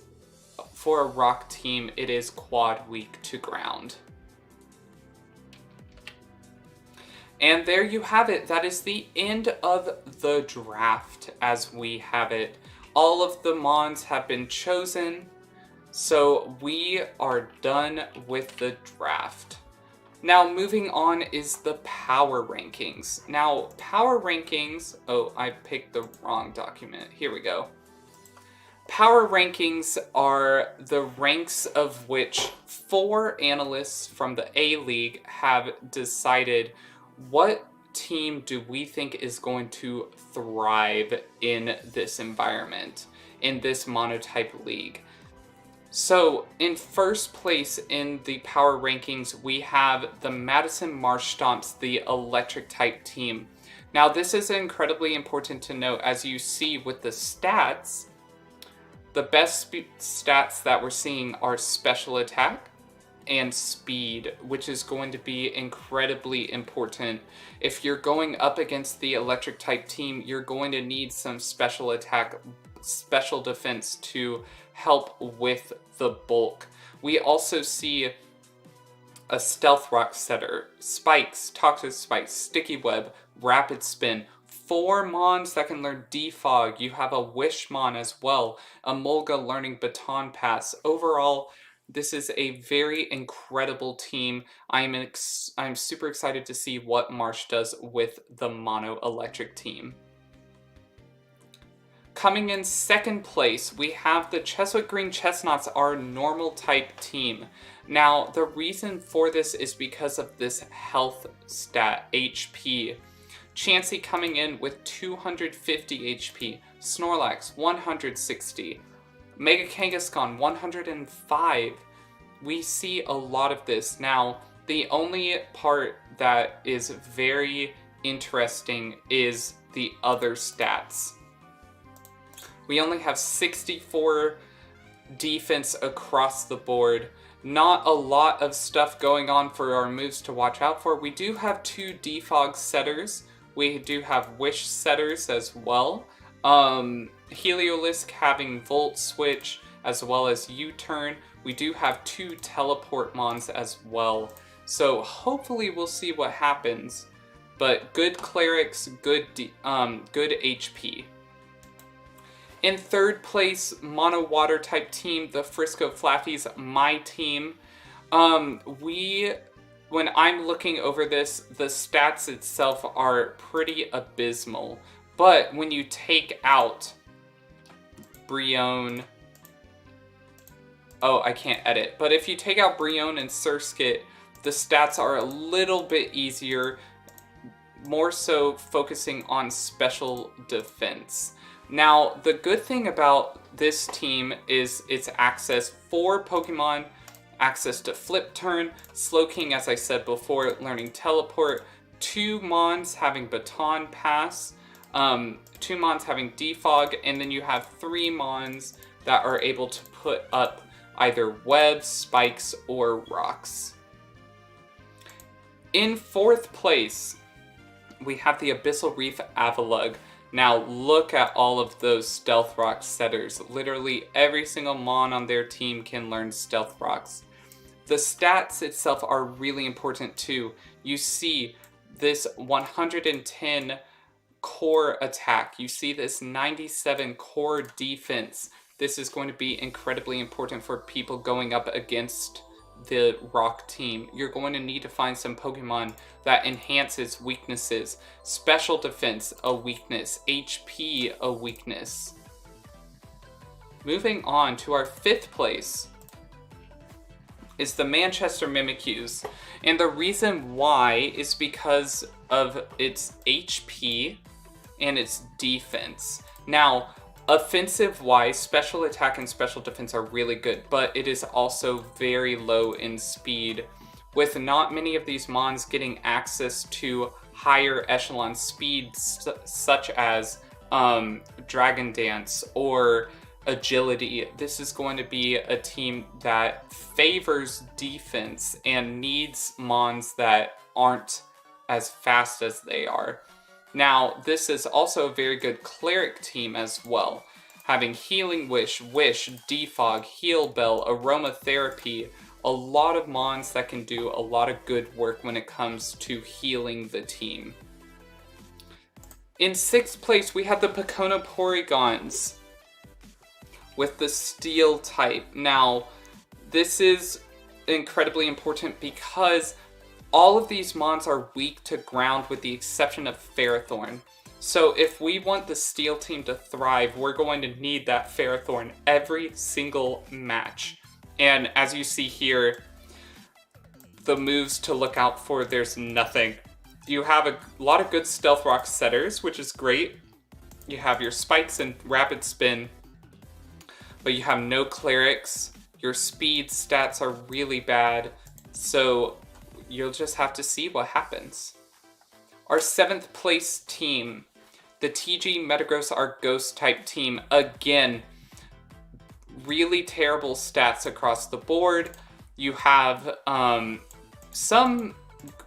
for a rock team, it is quad weak to ground. And there you have it. That is the end of the draft as we have it. All of the mons have been chosen. So we are done with the draft. Now moving on is the power rankings. Now power rankings, oh, I picked the wrong document. Here we go. Power rankings are the ranks of which 4 analysts from the A-League have decided what team do we think is going to thrive in this environment, in this monotype league. So, in first place in the power rankings, we have the Madison Marshtomps, the electric type team. Now, this is incredibly important to note. As you see with the stats, the best stats that we're seeing are special attack and speed, which is going to be incredibly important. If you're going up against the electric type team, you're going to need some special attack, special defense to help with the bulk. We also see a Stealth Rock Setter, Spikes, Toxic Spikes, Sticky Web, Rapid Spin, 4 Mons that can learn Defog. You have a Wishmon as well. A Molga learning Baton Pass. Overall, this is a very incredible team. I'm super excited to see what Marsh does with the Mono Electric team. Coming in second place, we have the Cheswick Green Chestnuts, our normal type team. Now, the reason for this is because of this health stat, HP. Chansey coming in with 250 HP, Snorlax 160, Mega Kangaskhan 105. We see a lot of this. Now, the only part that is very interesting is the other stats. We only have 64 defense across the board. Not a lot of stuff going on for our moves to watch out for. We do have 2 Defog setters. We do have Wish setters as well. Heliolisk having Volt Switch as well as U-Turn. We do have 2 Teleport Mons as well. So hopefully we'll see what happens. But good Clerics, good HP. In third place, Mono Water type team, the Frisco Flappies, my team. When I'm looking over this, the stats itself are pretty abysmal. But when you take out Brion, oh, I can't edit. But if you take out Brion and Surskit, the stats are a little bit easier, more so focusing on special defense. Now, the good thing about this team is its access for Pokemon, access to Flip Turn, Slowking, as I said before, learning Teleport, 2 Mons having Baton Pass, 2 Mons having Defog, and then you have 3 Mons that are able to put up either webs, spikes, or rocks. In fourth place, we have the Abyssal Reef Avalugg. Now look at all of those Stealth Rock setters. Literally every single Mon on their team can learn Stealth Rocks. The stats itself are really important too. You see this 110 core attack. You see this 97 core defense. This is going to be incredibly important for people going up against the Rock team. You're going to need to find some Pokemon that enhances weaknesses. Special defense, a weakness. HP, a weakness. Moving on to our fifth place is the Manchester Mimikyus. And the reason why is because of its HP and its defense. Now, offensive-wise, special attack and special defense are really good, but it is also very low in speed. With not many of these Mons getting access to higher echelon speeds, such as Dragon Dance or Agility, this is going to be a team that favors defense and needs Mons that aren't as fast as they are. Now, this is also a very good Cleric team as well, having Healing Wish, Wish, Defog, Heal Bell, Aromatherapy, a lot of Mons that can do a lot of good work when it comes to healing the team. In sixth place, we have the Pokona Porygons with the Steel type. Now, this is incredibly important because all of these Mons are weak to ground with the exception of Ferrothorn. So if we want the Steel team to thrive, we're going to need that Ferrothorn every single match. And as you see here, the moves to look out for, there's nothing. You have a lot of good Stealth Rock setters, which is great. You have your Spikes and Rapid Spin, but you have no Clerics. Your speed stats are really bad, so you'll just have to see what happens. Our seventh place team, the TG Metagross, our Ghost type team. Again, really terrible stats across the board. You have some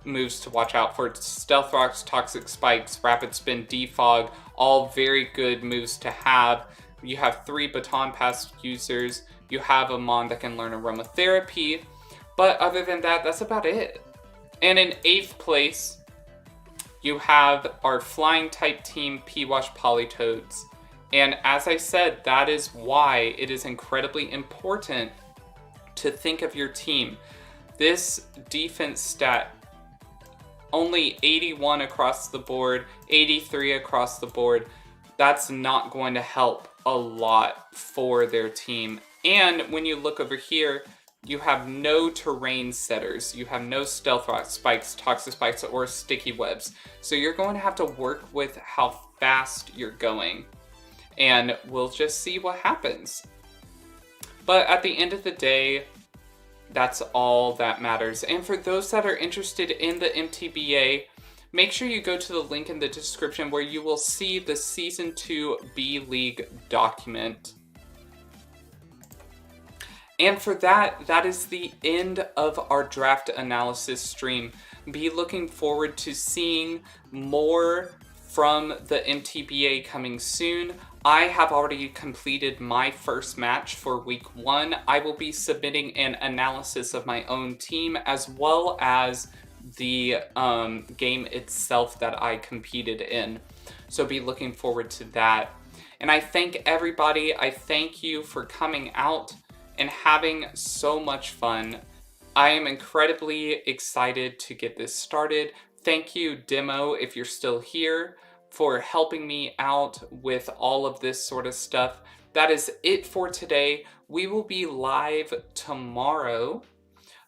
moves to watch out for. Stealth Rocks, Toxic Spikes, Rapid Spin, Defog, all very good moves to have. You have 3 Baton Pass users. You have a Mon that can learn Aromatherapy. But other than that, that's about it. And in 8th place, you have our flying type team, P-Wash Politoads. And as I said, that is why it is incredibly important to think of your team. This defense stat, only 81 across the board, 83 across the board, that's not going to help a lot for their team. And when you look over here, you have no terrain setters. You have no stealth rock spikes, toxic spikes, or sticky webs. So you're going to have to work with how fast you're going. And we'll just see what happens. But at the end of the day, that's all that matters. And for those that are interested in the MTBA, make sure you go to the link in the description where you will see the Season 2 B-League document. And for that, that is the end of our draft analysis stream. Be looking forward to seeing more from the MTBA coming soon. I have already completed my first match for week 1. I will be submitting an analysis of my own team as well as the game itself that I competed in. So be looking forward to that. And I thank everybody. I thank you for coming out and having so much fun. I am incredibly excited to get this started. Thank you, Demo, if you're still here, for helping me out with all of this sort of stuff. That is it for today. We will be live tomorrow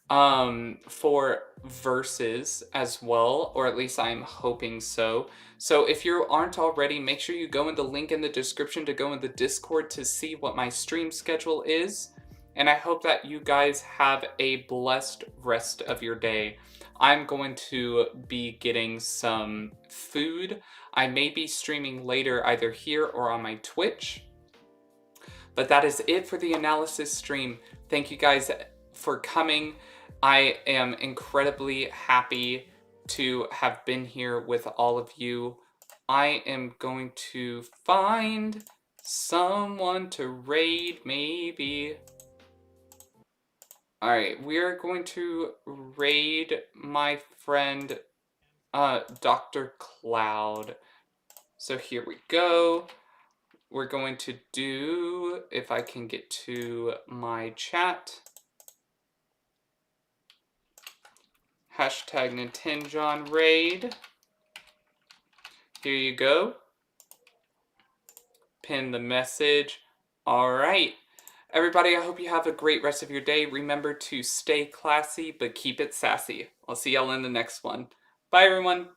for Versus as well, or at least I'm hoping so. So if you aren't already, make sure you go in the link in the description to go in the Discord to see what my stream schedule is. And I hope that you guys have a blessed rest of your day. I'm going to be getting some food. I may be streaming later either here or on my Twitch. But that is it for the analysis stream. Thank you guys for coming. I am incredibly happy to have been here with all of you. I am going to find someone to raid maybe. Alright, we are going to raid my friend, Dr. Cloud. So here we go. We're going to do, if I can get to my chat, hashtag Nintenjon raid. Here you go. Pin the message. Alright. Everybody, I hope you have a great rest of your day. Remember to stay classy, but keep it sassy. I'll see y'all in the next one. Bye, everyone.